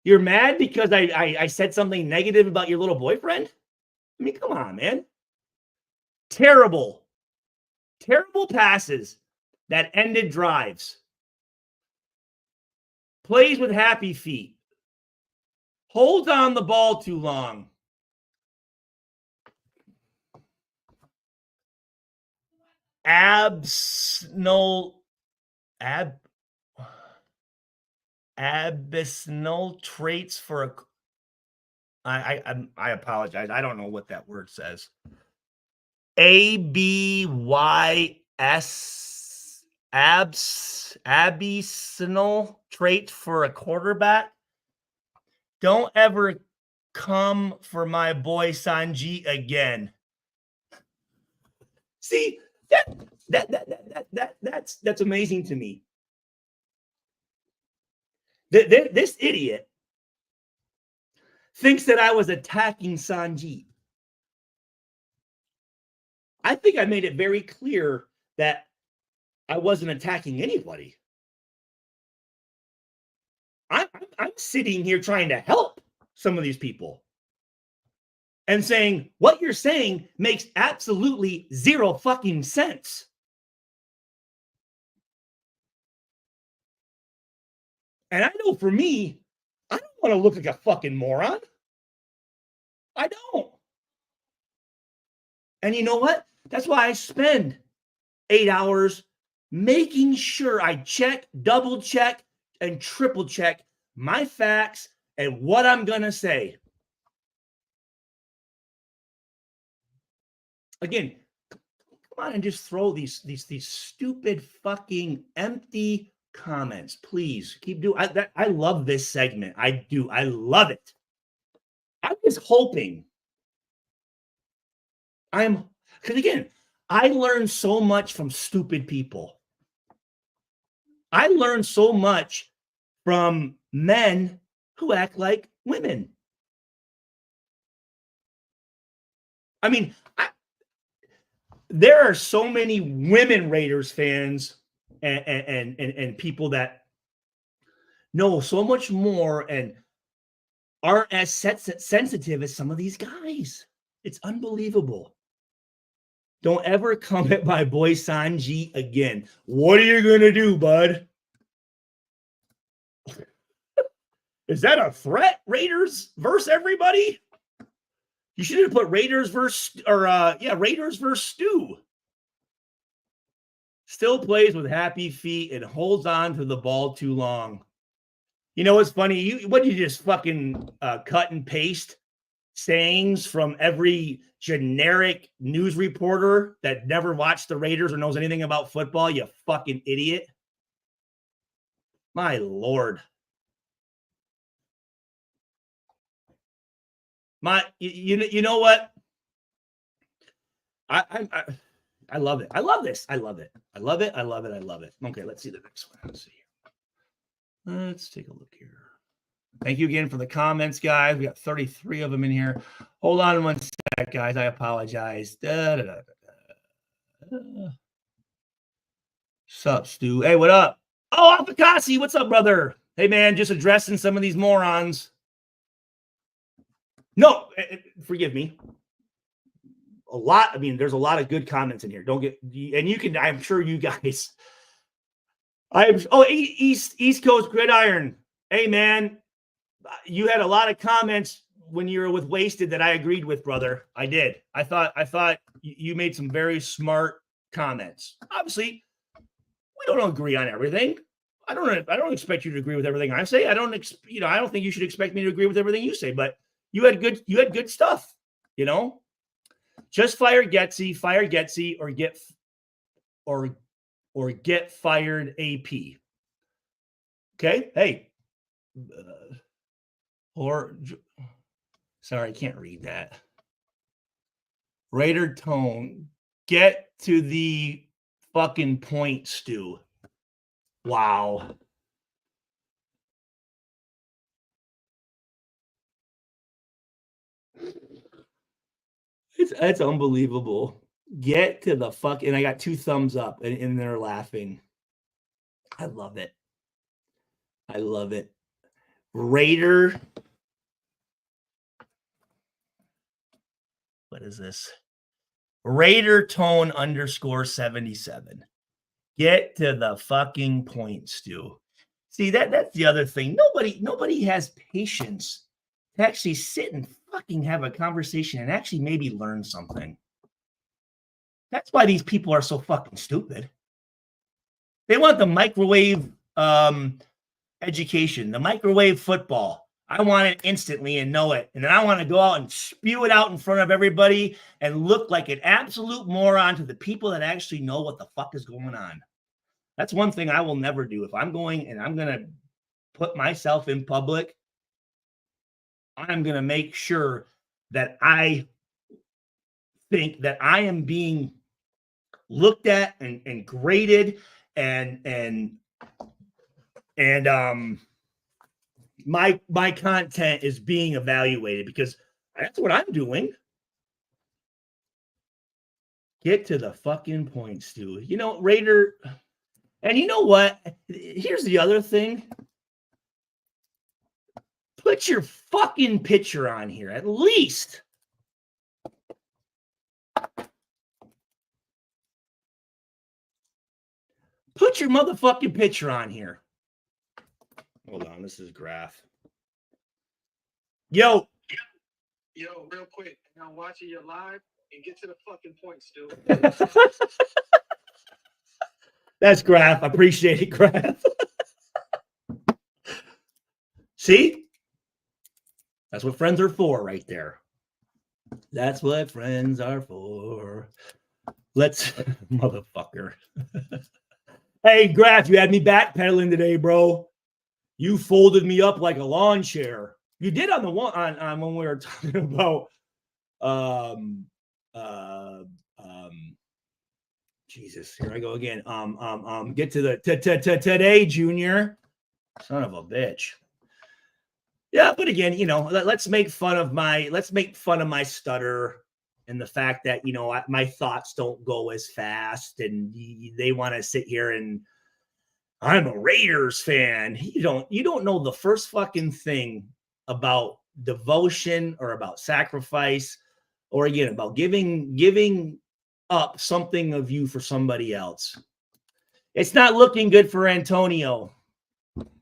You're mad because I said something negative about your little boyfriend? I mean, come on, man. Terrible Terrible passes that ended drives. Plays with happy feet. Holds on the ball too long. Abysmal traits for a. I apologize. I don't know what that word says. Abyssal trait for a quarterback. Don't ever come for my boy Sanji again. See, that's amazing to me. This idiot thinks that I was attacking Sanji. I think I made it very clear that I wasn't attacking anybody. I'm sitting here trying to help some of these people and saying what you're saying makes absolutely zero fucking sense. And I know for me, I don't want to look like a fucking moron. I don't. And you know what? That's why I spend 8 hours making sure I check, double check, and triple check my facts and what I'm going to say. Again, come on and just throw these stupid fucking empty comments. Please keep doing that. I love this segment. I do. I love it. I was hoping because again, I learned so much from stupid people. I learned so much from men who act like women. I mean, there are so many women Raiders fans and people that know so much more and aren't as sensitive as some of these guys. It's unbelievable. Don't ever come at my boy Sanji again. What are you going to do, bud? Is that a threat? Raiders versus everybody? You should have put Raiders versus Raiders versus Stu. Still plays with happy feet and holds on to the ball too long. You know what's funny? You just fucking cut and paste sayings from every generic news reporter that never watched the Raiders or knows anything about football, you fucking idiot. My Lord. You know what? I love it. I love this. I love it. I love it. I love it. I love it. Okay, let's see the next one. Let's see here. Let's take a look here. Thank you again for the comments, guys. We got 33 of them in here. Hold on one sec, guys. I apologize. Sup, Stu? Hey, what up? Oh, Alpacassi, what's up, brother? Hey, man, just addressing some of these morons. No, forgive me. There's a lot of good comments in here. I'm sure you guys. East Coast Gridiron. Hey, man, you had a lot of comments when you were with Wasted that I agreed with, brother. I did. I thought you made some very smart comments. Obviously, we don't agree on everything. I don't expect you to agree with everything I say. I don't think you should expect me to agree with everything you say, but you had good stuff, Just fire Getsy, or get fired AP. Okay? Hey. Sorry, I can't read that. Raider tone. Get to the fucking point, Stu. Wow. It's unbelievable. Get to the fuck, and I got 2 thumbs up, and they're laughing. I love it. I love it. Raider. What is this? Raider Tone _77. Get to the fucking point, Stu. See, that's the other thing. Nobody has patience to actually sit and fucking have a conversation and actually maybe learn something. That's why these people are so fucking stupid. They want the microwave education, the microwave football. I want it instantly and know it. And then I want to go out and spew it out in front of everybody and look like an absolute moron to the people that actually know what the fuck is going on. That's one thing I will never do. If I'm going and I'm going to put myself in public, I'm going to make sure that I think that I am being looked at and graded and my content is being evaluated, because that's what I'm doing. Get to the fucking point, Stu. You know, Raider, and you know what? Here's the other thing. Put your fucking picture on here, at least. Put your motherfucking picture on here. Hold on, this is Graph. Yo, real quick. I'm watching your live and get to the fucking point, Stu. That's Graph. I appreciate it, Graph. See? That's what friends are for right there. That's what friends are for. Let's, motherfucker. Hey, Graph, you had me backpedaling today, bro. You folded me up like a lawn chair. You did on the one on when we were talking about Jesus, here I go again. Get to the today, Junior. Son of a bitch. Yeah, but again, you know, let's make fun of my stutter and the fact that, you know, my thoughts don't go as fast, and they want to sit here and I'm a Raiders fan. You don't know the first fucking thing about devotion or about sacrifice, or again about giving up something of you for somebody else. It's not looking good for Antonio.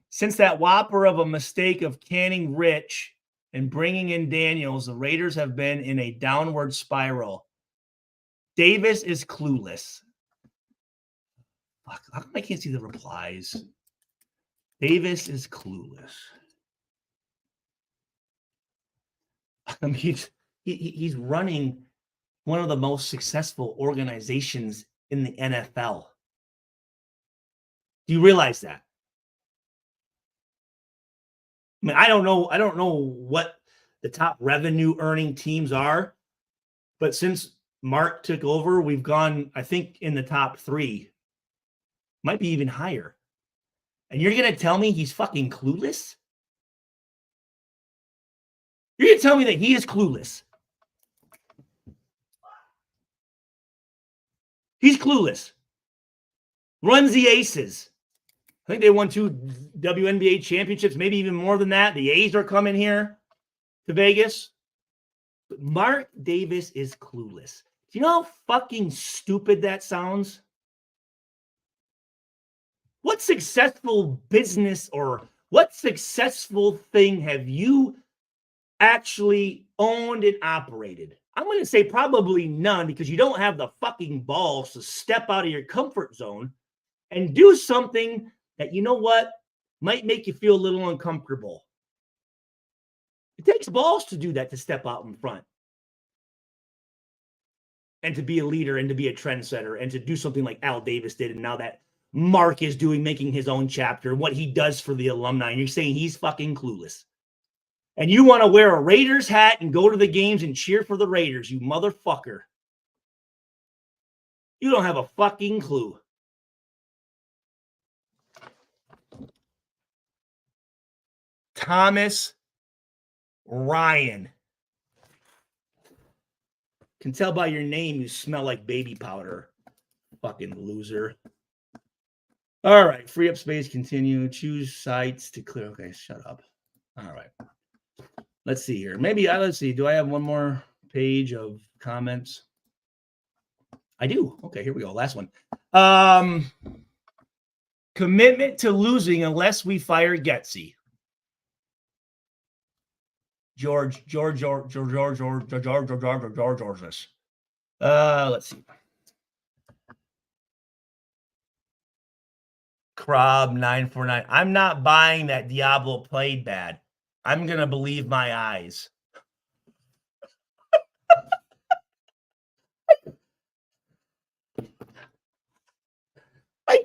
Since that whopper of a mistake of canning Rich and bringing in Daniels, the Raiders have been in a downward spiral. Davis is clueless. Fuck, how come I can't see the replies? Davis is clueless. I mean, he's running one of the most successful organizations in the NFL. Do you realize that? I mean, I don't know what the top revenue earning teams are, but since Mark took over, we've gone, I think, in the top 3. Might be even higher. And you're going to tell me he's fucking clueless? You're going to tell me that he is clueless? He's clueless. Runs the Aces. I think they won 2 WNBA championships, maybe even more than that. The A's are coming here to Vegas. But Mark Davis is clueless. Do you know how fucking stupid that sounds? What successful business or what successful thing have you actually owned and operated? I'm going to say probably none, because you don't have the fucking balls to step out of your comfort zone and do something that, you know what, might make you feel a little uncomfortable. It takes balls to do that, to step out in front and to be a leader and to be a trendsetter and to do something like Al Davis did, and now that Mark is doing, making his own chapter, what he does for the alumni, and you're saying he's fucking clueless. And you want to wear a Raiders hat and go to the games and cheer for the Raiders, you motherfucker. You don't have a fucking clue. Thomas Ryan. Can tell by your name you smell like baby powder. Fucking loser. All right. Free up space. Continue. Choose sites to clear. Okay. Shut up. All right. Let's see here. Maybe let's see. Do I have one more page of comments? I do. Okay, here we go. Last one. Commitment to losing unless we fire Getsy. George. Let's see. Krob 949. I'm not buying that Diablo played bad. I'm gonna believe my eyes. I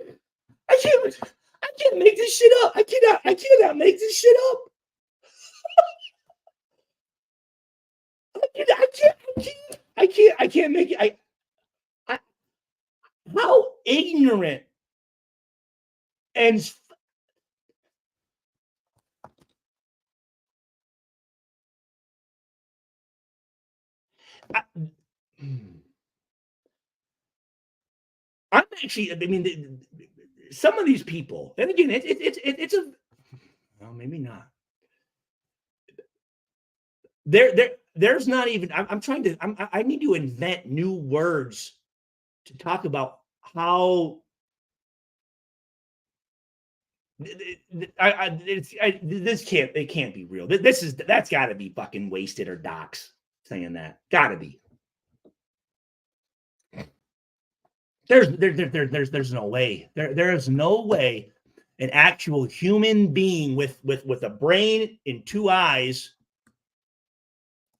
can't make this shit up. I cannot make this shit up. I can't make it. How ignorant and I'm actually, I mean, some of these people, and again, it's a, well, maybe not. There's not even, I need to invent new words to talk about how it can't be real. That's got to be fucking wasted or docs saying that. Got to be. There's no way. There is no way an actual human being with a brain and two eyes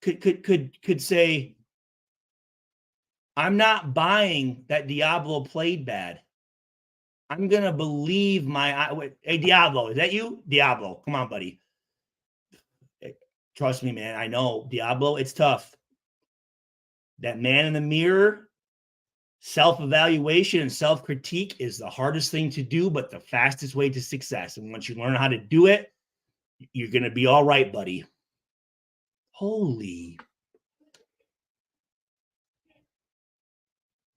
could say, I'm not buying that Diablo played bad. I'm gonna believe hey, Diablo, is that you? Diablo, come on, buddy. Trust me, man. I know Diablo, it's tough. That man in the mirror, self-evaluation and self-critique is the hardest thing to do, but the fastest way to success. And once you learn how to do it, you're gonna be all right, buddy. Holy.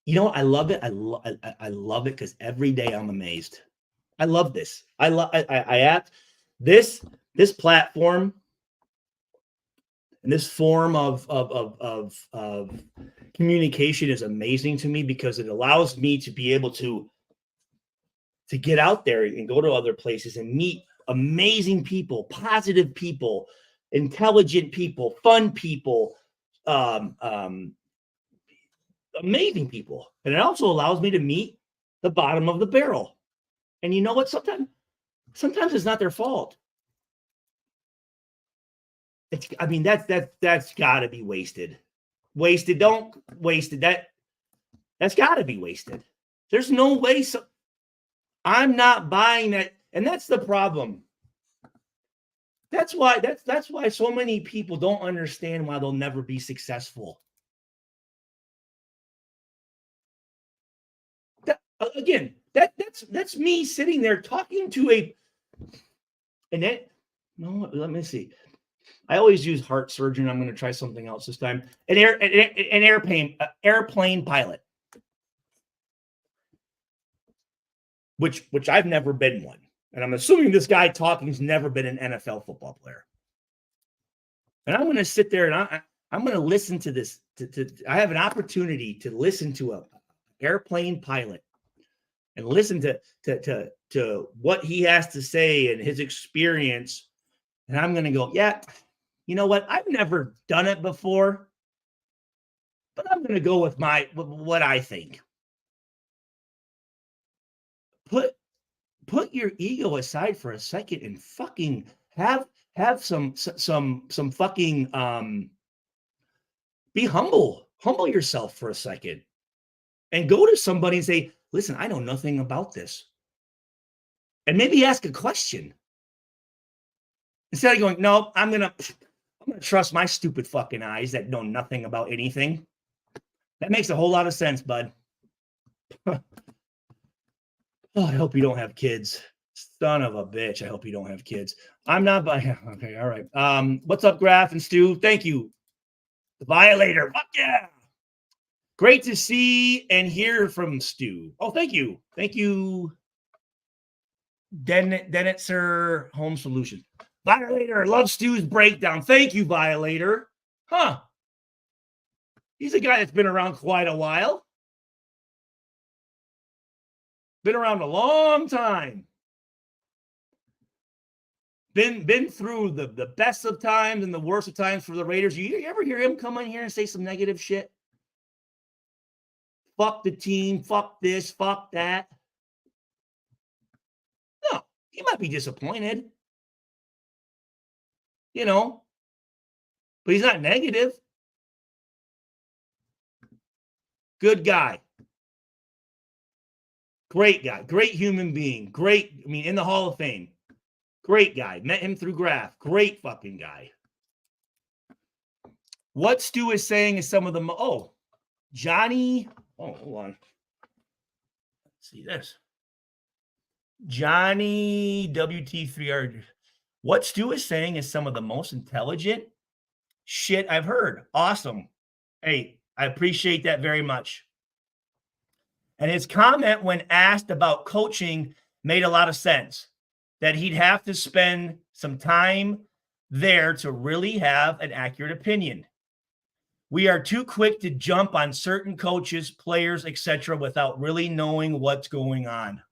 You know what? I love it. I love it because every day I'm amazed. I love this. I this platform and this form of communication is amazing to me because it allows me to be able to get out there and go to other places and meet amazing people, positive people, intelligent people, fun people, amazing people. And it also allows me to meet the bottom of the barrel. And you know what? Sometimes it's not their fault. That's got to be wasted. Don't waste it. That's got to be wasted. There's no way. I'm not buying that. And that's the problem. That's why so many people don't understand why they'll never be successful. That's me sitting there talking to let me see. I always use heart surgeon. I'm going to try something else this time. An airplane pilot, which I've never been one. And I'm assuming this guy talking's never been an NFL football player. And I'm going to sit there and I'm going to listen to this. I have an opportunity to listen to an airplane pilot and listen to what he has to say and his experience. And I'm going to go, yeah, you know what? I've never done it before, but I'm going to go with what I think. Put your ego aside for a second and fucking have some fucking be humble yourself for a second and go to somebody and say, listen, I know nothing about this. And maybe ask a question. Instead of going, no, I'm gonna trust my stupid fucking eyes that know nothing about anything. That makes a whole lot of sense, bud. Oh, I hope you don't have kids. Son of a bitch. I hope you don't have kids. I'm not buying. Okay, all right. What's up, Graf and Stu? Thank you. The Violator. Fuck yeah. Great to see and hear from Stu. Oh, thank you. Thank you. Denitzer Home Solutions. Violator, love Stu's breakdown. Thank you, Violator. Huh. He's a guy that's been around quite a while. Been around a long time. Been through the best of times and the worst of times for the Raiders. You ever hear him come in here and say some negative shit? Fuck the team, fuck this, fuck that. No, he might be disappointed. But he's not negative. Good guy. Great guy. Great human being. Great, in the Hall of Fame. Great guy. Met him through Graph. Great fucking guy. What Stu is saying is some of the... Johnny... hold on. Let's see this. Johnny WT3R. What Stu is saying is some of the most intelligent shit I've heard. Awesome. Hey, I appreciate that very much. And his comment when asked about coaching made a lot of sense. That he'd have to spend some time there to really have an accurate opinion. We are too quick to jump on certain coaches, players, etc., without really knowing what's going on.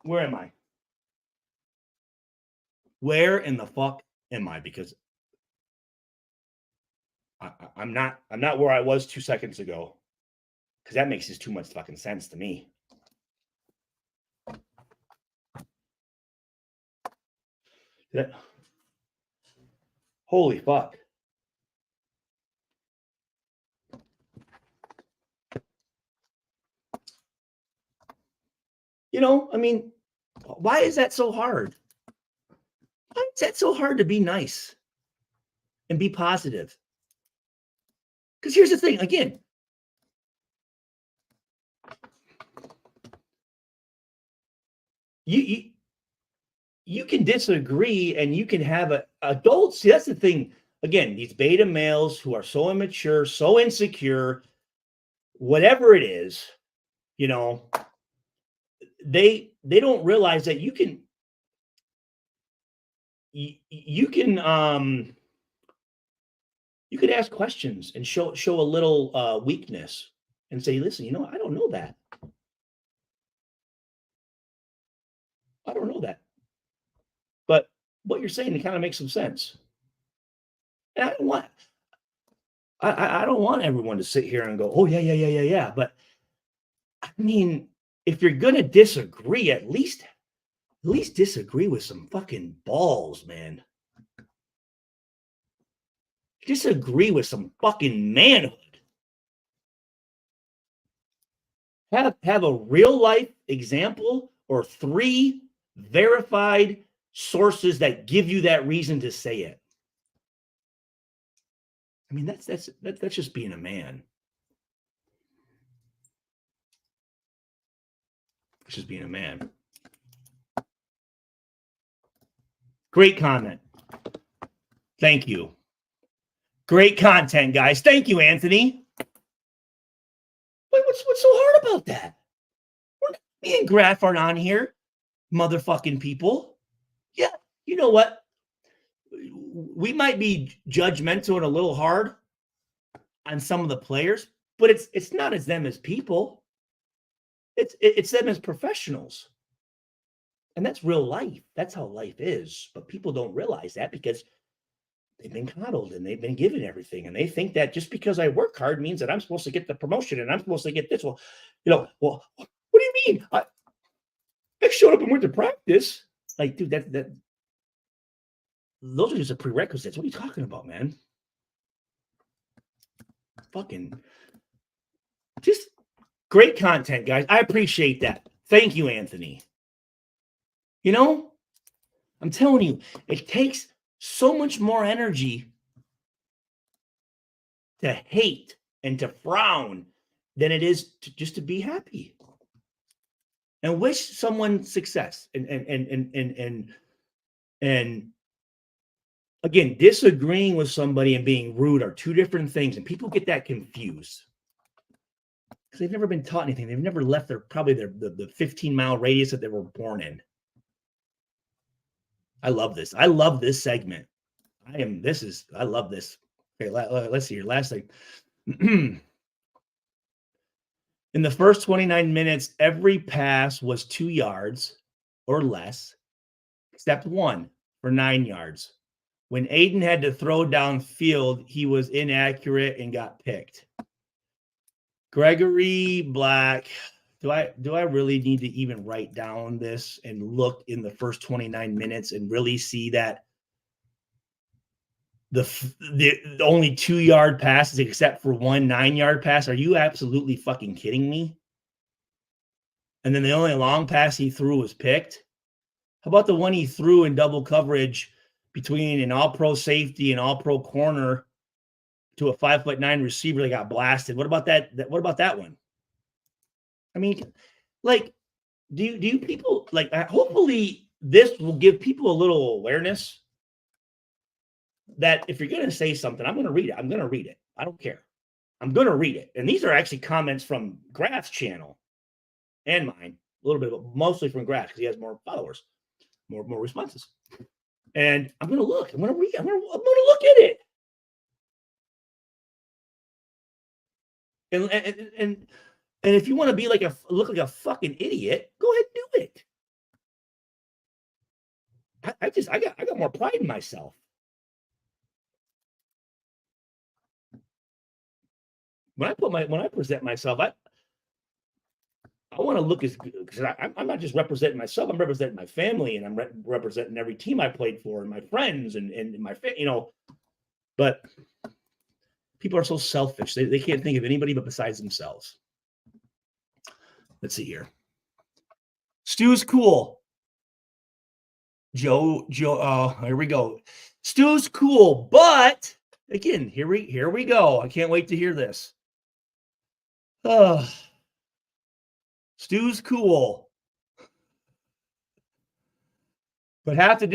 Where am I? Where in the fuck am I? Because I'm not where I was 2 seconds ago. Because that makes just too much fucking sense to me. Holy fuck. Why is that so hard? Why is that so hard to be nice and be positive? Because here's the thing, again. You can disagree and you can have adults. See, that's the thing. Again, these beta males who are so immature, so insecure, whatever it is, they don't realize that you can ask questions and show a little weakness and say, listen, I don't know that. I don't know that. But what you're saying, it kind of makes some sense. And I don't want everyone to sit here and go, oh, yeah. But if you're going to disagree, at least disagree with some fucking balls, man. Disagree with some fucking manhood. Have a real life example or 3 verified sources that give you that reason to say it. That's just being a man. It's just being a man. Great comment. Thank you. Great content, guys. Thank you, Anthony. What's so hard about that? Me and Graph aren't on here, motherfucking people. Yeah, you know what? We might be judgmental and a little hard on some of the players, but it's not as them as people. It's them as professionals. And that's real life. That's how life is. But people don't realize that because they've been coddled and they've been given everything. And they think that just because I work hard means that I'm supposed to get the promotion and I'm supposed to get this. Well, what do you mean? I showed up and went to practice. Like, dude, that those are just the prerequisites. What are you talking about, man? Fucking just great content, guys. I appreciate that. Thank you, Anthony. I'm telling you, it takes so much more energy to hate and to frown than it is just to be happy and wish someone success. And again, disagreeing with somebody and being rude are 2 different things, and people get that confused because they've never been taught anything. They've never left the 15-mile radius that they were born in. I love this. I love this segment. I love this. Okay, let's see here. Last thing. In the first 29 minutes, every pass was 2 yards or less, except one for 9 yards. When Aiden had to throw downfield, he was inaccurate and got picked. Gregory Black, do I really need to even write down this and look in the first 29 minutes and really see that the only 2-yard passes except for one 9-yard pass? Are you absolutely fucking kidding me? And then the only long pass he threw was picked. How about the one he threw in double coverage between an all-pro safety and all-pro corner to a 5'9" receiver that got blasted? What about that? What about that one? I mean, like, do you people like? Hopefully, this will give people a little awareness that if you're going to say something, I'm going to read it. I'm going to read it. I don't care. I'm going to read it. And these are actually comments from Graf's channel and mine, a little bit, but mostly from Graf because he has more followers, more responses. And I'm going to look. I'm going to read. I'm going to look at it. And if you want to be like look like a fucking idiot, go ahead and do it. I got more pride in myself. When I present myself, I want to look as good because I'm not just representing myself. I'm representing my family, and I'm representing every team I played for, and my friends, and my But people are so selfish; they can't think of anybody but besides themselves. Let's see here. Stu's cool. Joe. Here we go. Stu's cool, but again, here we go. I can't wait to hear this. Stu's cool, but have to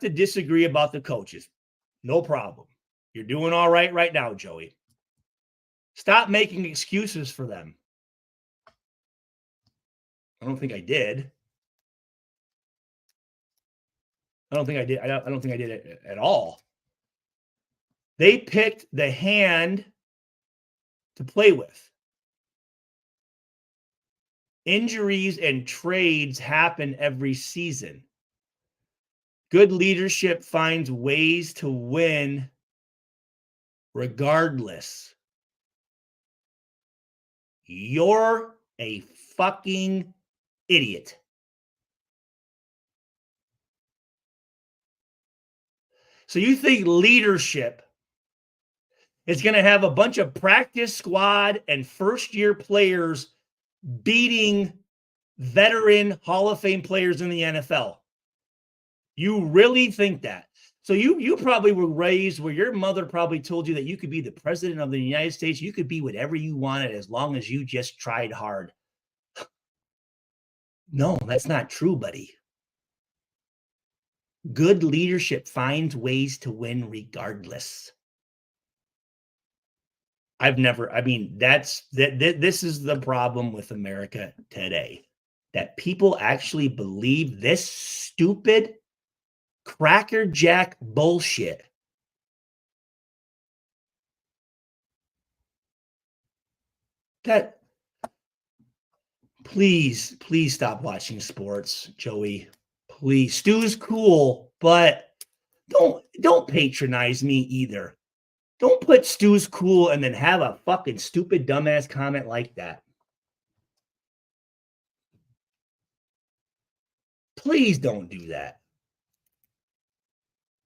disagree about the coaches. No problem. You're doing all right now, Joey. Stop making excuses for them. I don't think I did. I don't think I did it at all. They picked the hand to play with. Injuries and trades happen every season. Good leadership finds ways to win regardless. You're a fucking idiot. So you think leadership is going to have a bunch of practice squad and first-year players beating veteran Hall of Fame players in the NFL? You really think that? So you probably were raised where your mother probably told you that you could be the president of the United States. You could be whatever you wanted as long as you just tried hard. No, that's not true, buddy. Good leadership finds ways to win regardless. This is the problem with America today. That people actually believe this stupid crackerjack bullshit. Please stop watching sports, Joey. Please. Stu's cool, but don't patronize me either. Don't put Stu's cool and then have a fucking stupid dumbass comment like that. Please don't do that.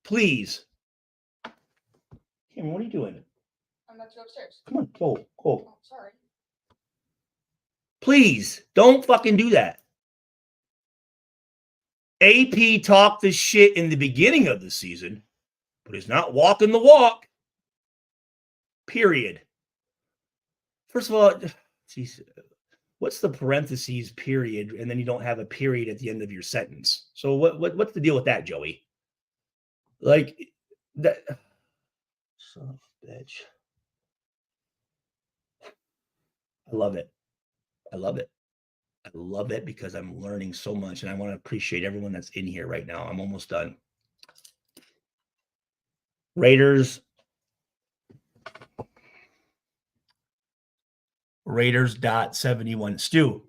Please. Cameron, what are you doing? I'm about to go upstairs. Come on, go. Oh, sorry. Please, don't fucking do that. AP talked this shit in the beginning of the season, but he's not walking the walk. Period. First of all, geez, what's the parentheses period, and then you don't have a period at the end of your sentence? So what's the deal with that, Joey? Like that. Son of a bitch. I love it. I love it because I'm learning so much, and I want to appreciate everyone that's in here right now. I'm almost done. Raiders.71. Stu,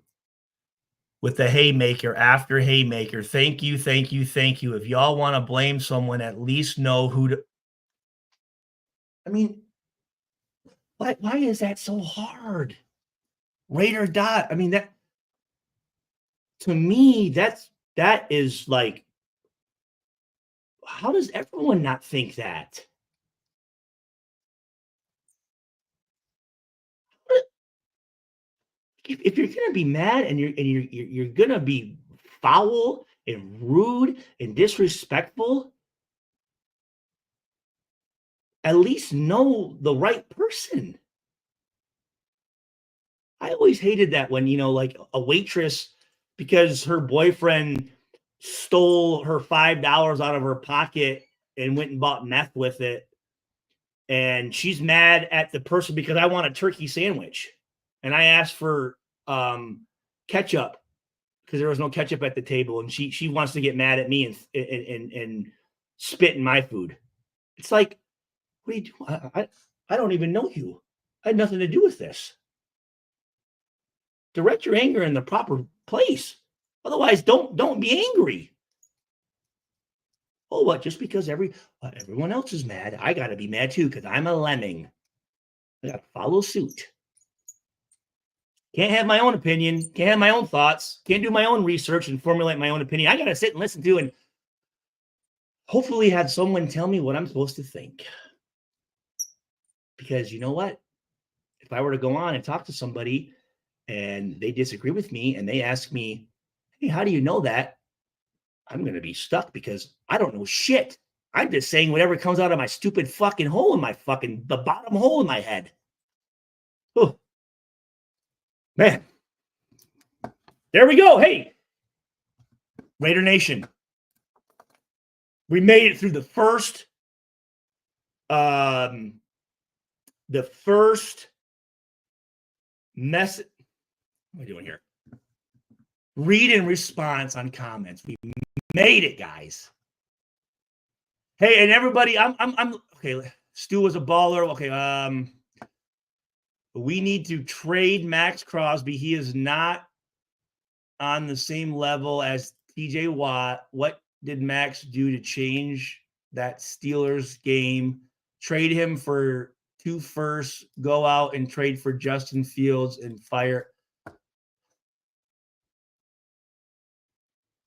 with the haymaker after haymaker. Thank you. If y'all want to blame someone, at least know who to. I mean, why is that so hard? Raider dot. I mean, that to me, that is like, how does everyone not think that? If you're gonna be mad and you're gonna be foul and rude and disrespectful, at least know the right person. I always hated that when, like a waitress, because her boyfriend stole her $5 out of her pocket and went and bought meth with it. And she's mad at the person because I want a turkey sandwich. And I asked for ketchup because there was no ketchup at the table. And she wants to get mad at me and spit in my food. It's like, what are you doing? I don't even know you. I had nothing to do with this. Direct your anger in the proper place. Otherwise, don't be angry. Oh, what? Just because everyone else is mad, I got to be mad too because I'm a lemming. I got to follow suit. Can't have my own opinion. Can't have my own thoughts. Can't do my own research and formulate my own opinion. I got to sit and listen to and hopefully have someone tell me what I'm supposed to think. Because you know what? If I were to go on and talk to somebody and they disagree with me and they ask me, hey, how do you know that? I'm going to be stuck because I don't know shit. I'm just saying whatever comes out of my stupid fucking hole in my the bottom hole in my head. Oh, man. There we go. Hey, Raider Nation. We made it through the first message. What are we doing here? Read and response on comments. We made it, guys. Hey, and everybody, I'm okay. Stu was a baller. Okay, we need to trade Max Crosby. He is not on the same level as TJ Watt. What did Max do to change that Steelers game? Trade him for 2 firsts, go out and trade for Justin Fields and fire.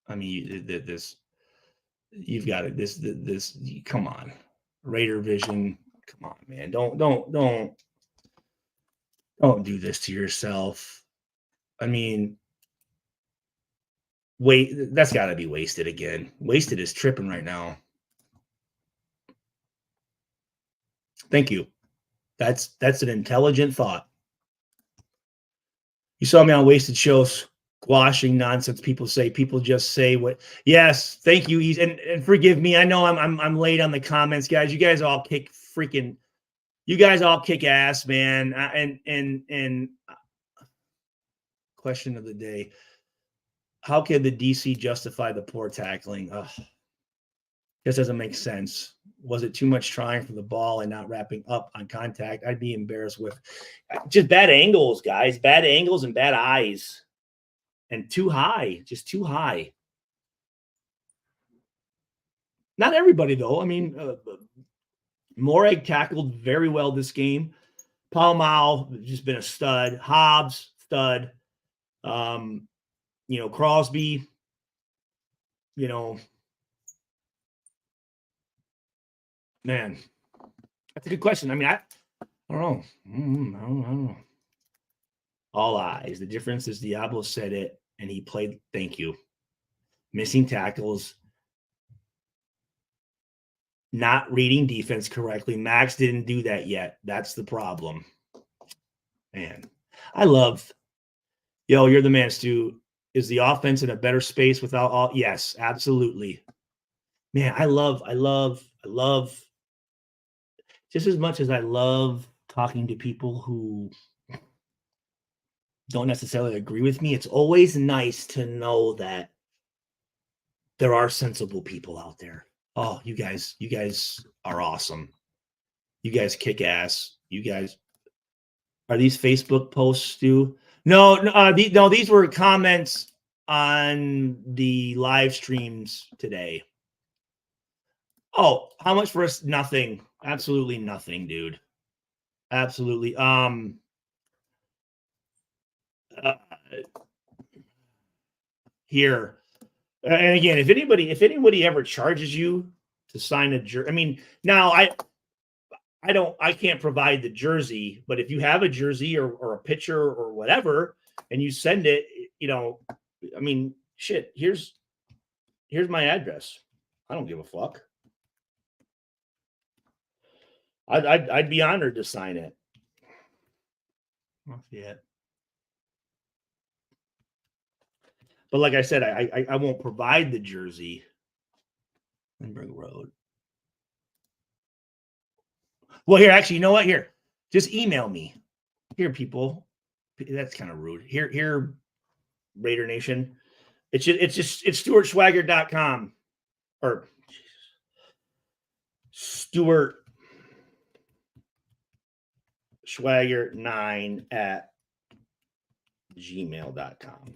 I mean, you've got it. This, come on, Raider Vision. Come on, man. Don't do this to yourself. I mean, wait, that's got to be Wasted again. Wasted is tripping right now. Thank you. That's an intelligent thought. You saw me on Wasted shows squashing nonsense. People just say what. Yes, thank you. And forgive me. I know I'm late on the comments, guys. You guys all kick ass, man. And question of the day: how can the DC justify the poor tackling? This doesn't make sense. Was it too much trying for the ball and not wrapping up on contact? I'd be embarrassed with just bad angles, guys. Bad angles and bad eyes. And too high. Just too high. Not everybody, though. I mean, Morag tackled very well this game. Palmau just been a stud. Hobbs, stud. Crosby, man, that's a good question. I mean, I don't know. I don't know. All eyes. The difference is Diablo said it, and he played. Thank you. Missing tackles. Not reading defense correctly. Max didn't do that yet. That's the problem. Man, I love. You're the man, Stu. Is the offense in a better space without all? Yes, absolutely. Man, I love. Just as much as I love talking to people who don't necessarily agree with me, it's always nice to know that there are sensible people out there. Oh, you guys are awesome. You guys kick ass. You guys, are these Facebook posts, Stu? No, no, these were comments on the live streams today. Oh, how much for us? Nothing. Absolutely nothing, dude. Absolutely. Here. And again, if anybody ever charges you to sign a jersey, I mean, now I can't provide the jersey, but if you have a jersey or a picture or whatever, and you send it, I mean, shit, here's my address. I don't give a fuck. I'd be honored to sign it. Yeah. But like I said, I won't provide the jersey. Lindbergh Road. Well, here, actually, you know what? Here, just email me. Here, people. That's kind of rude. Here, Raider Nation. It's stuartschwager.com or Stuart Schwager9 at gmail.com.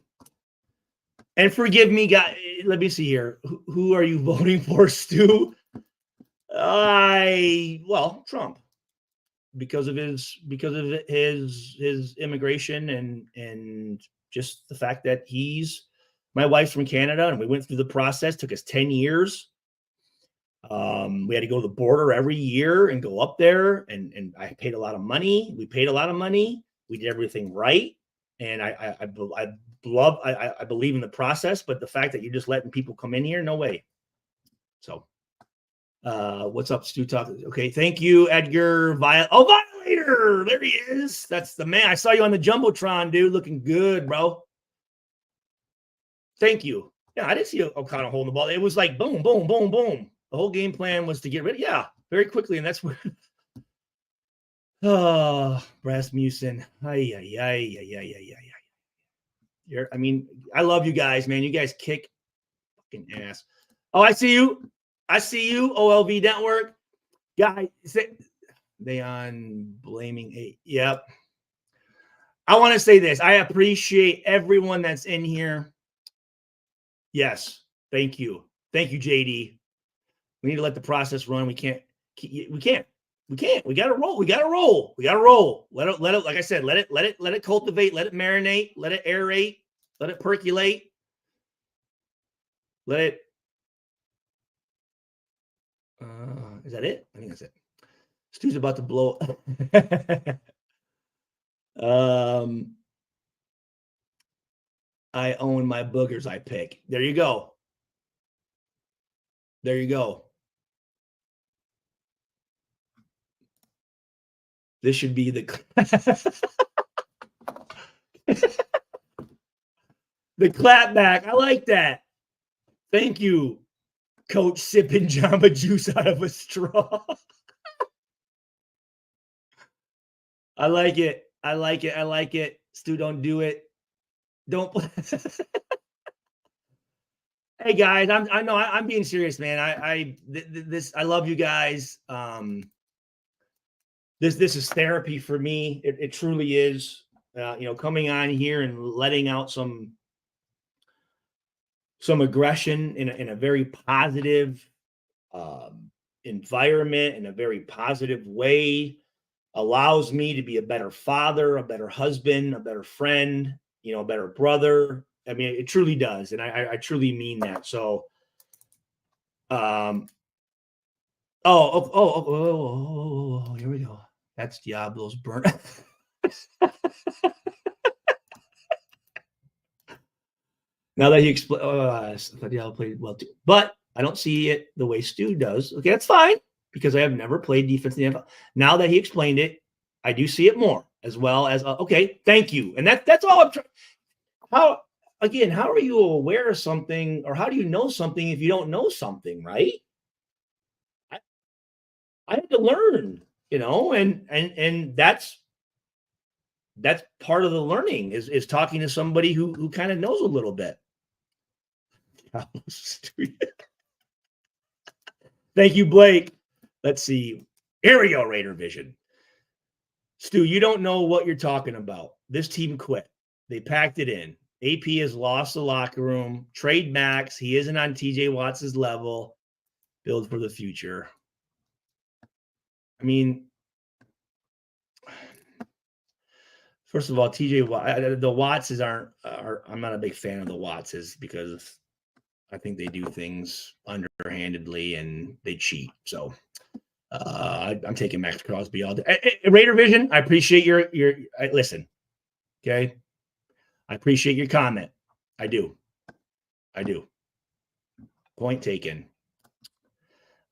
And forgive me, guys. Let me see here. Who are you voting for, Stu? Trump, because of his immigration and just the fact that my wife's from Canada and we went through the process. Took us 10 years. We had to go to the border every year and go up there, and I paid a lot of money. We paid a lot of money. We did everything right, and I believe in the process. But the fact that you're just letting people come in here, no way. So, what's up, Stu? Talk. Okay, thank you, Edgar. Violator. There he is. That's the man. I saw you on the jumbotron, dude. Looking good, bro. Thank you. Yeah, I didn't see O'Connell holding the ball. It was like boom, boom, boom, boom. The whole game plan was to get rid of, very quickly. And that's where, Rasmussen. I mean, I love you guys, man. You guys kick fucking ass. Oh, I see you. OLV Network. Guys, they on blaming 8. Yep. I want to say this. I appreciate everyone that's in here. Yes. Thank you. Thank you, JD. We need to let the process run. We can't. We got to roll. Let it, like I said, let it cultivate, let it marinate, let it aerate, let it percolate. Let it. Is that it? I think that's it. Stu's about to blow. I own my boogers I pick. There you go. This should be the the clap back. I like that. Thank you, Coach sipping Jamba Juice out of a straw. I like it. Stu, don't do it. Don't. Hey guys, I'm being serious, man. I love you guys. This is therapy for me. It truly is. Coming on here and letting out some aggression in a very positive environment, in a very positive way, allows me to be a better father, a better husband, a better friend, a better brother. I mean, it truly does. And I truly mean that. So, here we go. That's Diablo's burn. Now that he explained, I thought Diablo played well too, but I don't see it the way Stu does. Okay, that's fine because I have never played defense in the NFL. Now that he explained it, I do see it more as well as okay. Thank you, and that's all I'm trying. How are you aware of something, or how do you know something if you don't know something, right? I had to learn, and that's that's part of the learning is talking to somebody who kind of knows a little bit. Thank you, Blake. Let's see. Here we go, Raider Vision. Stu, you don't know what you're talking about. This team quit. They packed it in. AP has lost the locker room. Trade Max. He isn't on TJ Watts' level. Build for the future. I mean, first of all, TJ Watt, the Wattses aren't. I'm not a big fan of the Wattses because I think they do things underhandedly and they cheat. So I'm taking Max Crosby all day. Raider Vision, I appreciate your listen. Okay, I appreciate your comment. I do. Point taken.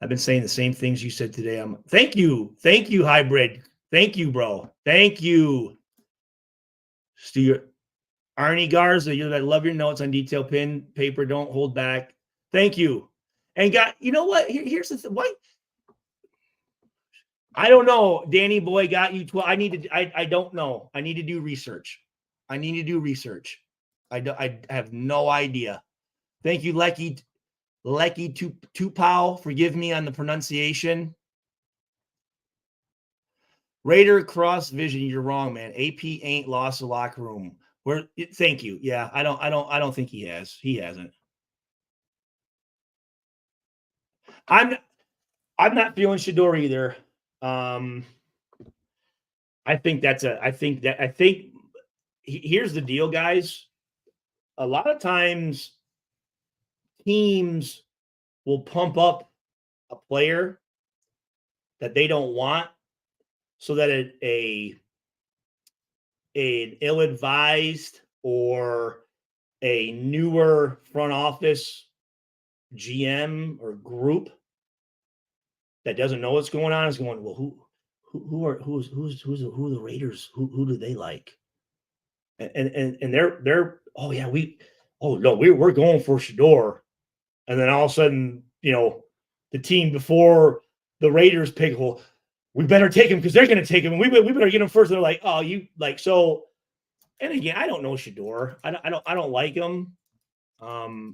I've been saying the same things you said today. Thank you, Hybrid. Thank you, bro. Thank you, Stu. Arnie Garza, I love your notes on detail pen paper. Don't hold back. Thank you. And you know what? Here's the thing. What? I don't know. Danny Boy got you 12. I don't know. I need to do research. I have no idea. Thank you, Lecky Tupau. Forgive me on the pronunciation. Raider Cross Vision, you're wrong, man. AP ain't lost the locker room. Thank you. Yeah, I don't think he has. He hasn't. I'm not feeling Shador either. I think here's the deal, guys. A lot of times teams will pump up a player that they don't want so that an ill-advised or a newer front office GM or group that doesn't know what's going on is going, well, who are the Raiders? Who do they like? And they're we're going for Shador, and then all of a sudden, the team before the Raiders pick, well, we better take him because they're going to take him, and we better get him first. And they're like, oh, you like so. And again, I don't know Shador. I don't like him. I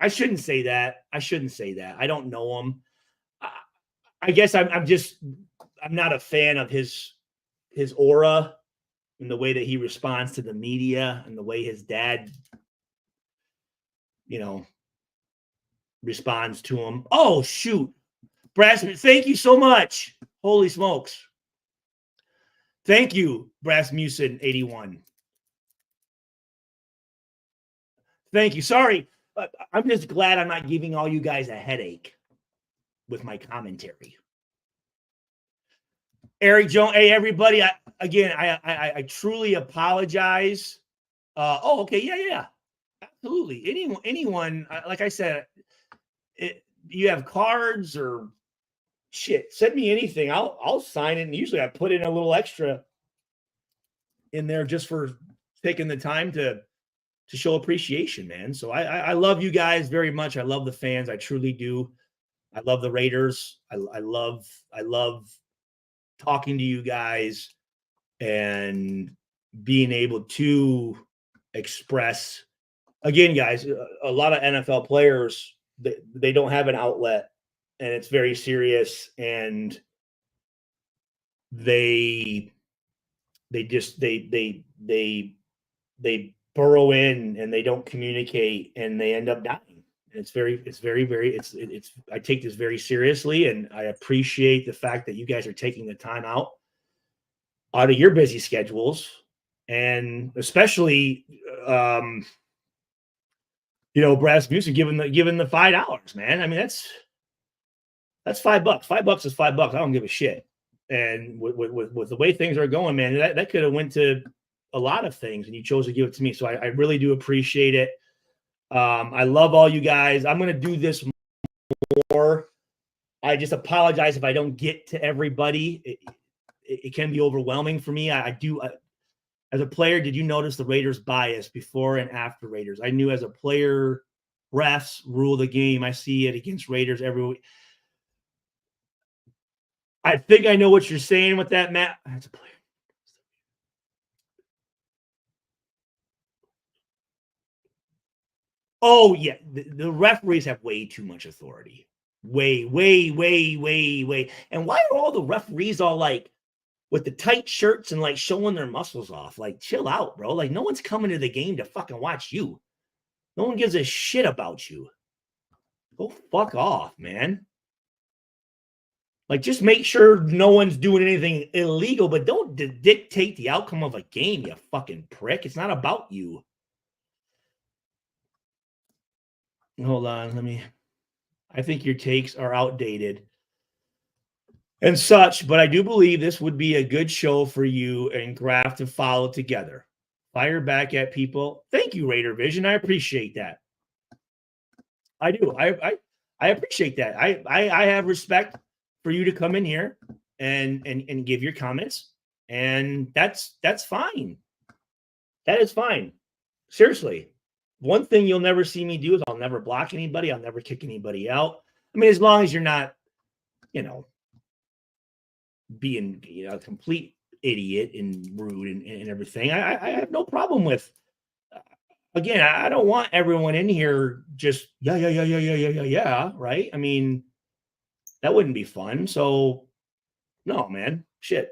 shouldn't say that. I don't know him. I guess I'm not a fan of his aura and the way that he responds to the media and the way his dad, responds to him. Oh, shoot. Brassman, thank you so much. Holy smokes. Thank you, Brassmusen 81. Thank you. Sorry. I'm just glad I'm not giving all you guys a headache with my commentary. Eric Jones, hey, everybody. I truly apologize. Okay. Yeah. Absolutely. Anyone, like I said, you have cards or shit, send me anything. I'll sign it. And usually I put in a little extra in there just for taking the time to show appreciation, man. So I love you guys very much. I love the fans. I truly do. I love the Raiders. I love talking to you guys and being able to express. Again, guys, a lot of NFL players, they don't have an outlet, and it's very serious, and they burrow in and they don't communicate and they end up dying. And I take this very seriously, and I appreciate the fact that you guys are taking the time out of your busy schedules, and especially Brass Music giving the $5, man. I mean, that's $5. $5 is $5. I don't give a shit. And with the way things are going, man, that could have went to a lot of things, and you chose to give it to me. So I really do appreciate it. I love all you guys. I'm going to do this more. I just apologize if I don't get to everybody. It can be overwhelming for me. I do. As a player, did you notice the Raiders bias before and after Raiders? I knew as a player, refs rule the game. I see it against Raiders every week. I think I know what you're saying with that, Matt. As a player, Oh, yeah. The referees have way too much authority. Way. And why are all the referees all like with the tight shirts and like showing their muscles off? Like, chill out, bro. Like, no one's coming to the game to fucking watch you. No one gives a shit about you. Go fuck off, man. Like, just make sure no one's doing anything illegal, but don't dictate the outcome of a game, you fucking prick. It's not about you. Hold on, I think your takes are outdated and such, but I do believe this would be a good show for you and Graf to follow together. Fire back at people. Thank you, Raider Vision. I appreciate that. I do. I appreciate that. I have respect for you to come in here and give your comments, and that's fine. That is fine. Seriously. One thing you'll never see me do is I'll never block anybody. I'll never kick anybody out. I mean, as long as you're not, being a complete idiot and rude and everything, I have no problem with. Again, I don't want everyone in here just yeah, right? I mean, that wouldn't be fun. So, no, man, shit.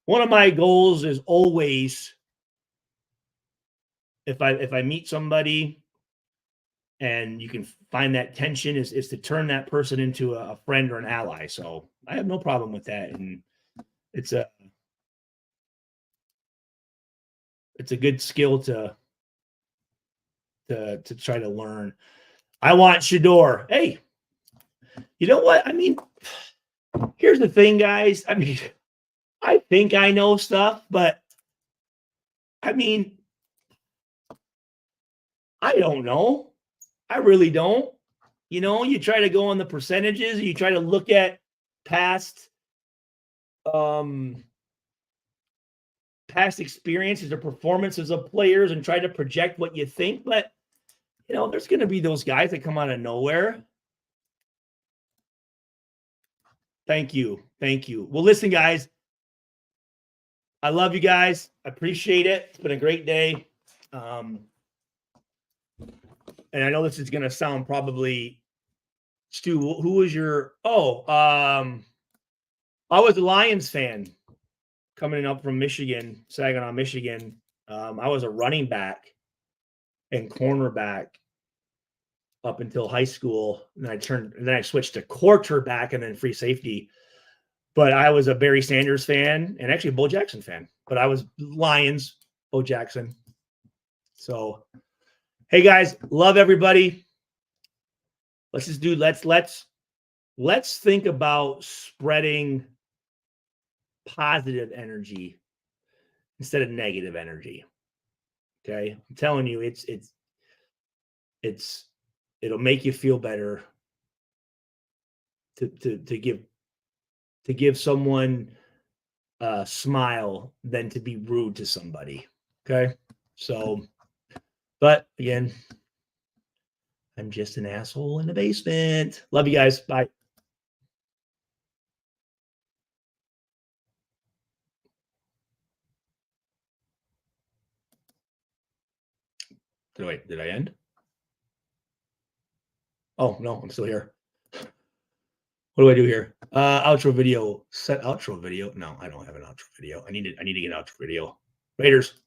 One of my goals is always, if I meet somebody and you can find that tension, is to turn that person into a friend or an ally. So I have no problem with that. And it's a good skill to try to learn. I want Shador. Hey, you know what? I mean, here's the thing, guys. I mean, I think I know stuff, but I mean, I don't know. I really don't. You try to go on the percentages, you try to look at past experiences or performances of players and try to project what you think, but there's going to be those guys that come out of nowhere. Thank you. Well, listen, guys, I love you guys. I appreciate it. It's been a great day. And I know this is going to sound probably, Stu, who was your, I was a Lions fan coming up from Michigan, Saginaw, Michigan. I was a running back and cornerback up until high school. And then I switched to quarterback and then free safety. But I was a Barry Sanders fan and actually a Bo Jackson fan. But I was Lions, Bo Jackson. So, hey guys, love everybody. Let's think about spreading positive energy instead of negative energy. Okay, I'm telling you, it'll make you feel better to give someone a smile than to be rude to somebody. Okay, so, but again, I'm just an asshole in the basement. Love you guys. Bye. Did I end? Oh, no, I'm still here. What do I do here? Outro video. Set outro video. No, I don't have an outro video. I need to get an outro video. Raiders.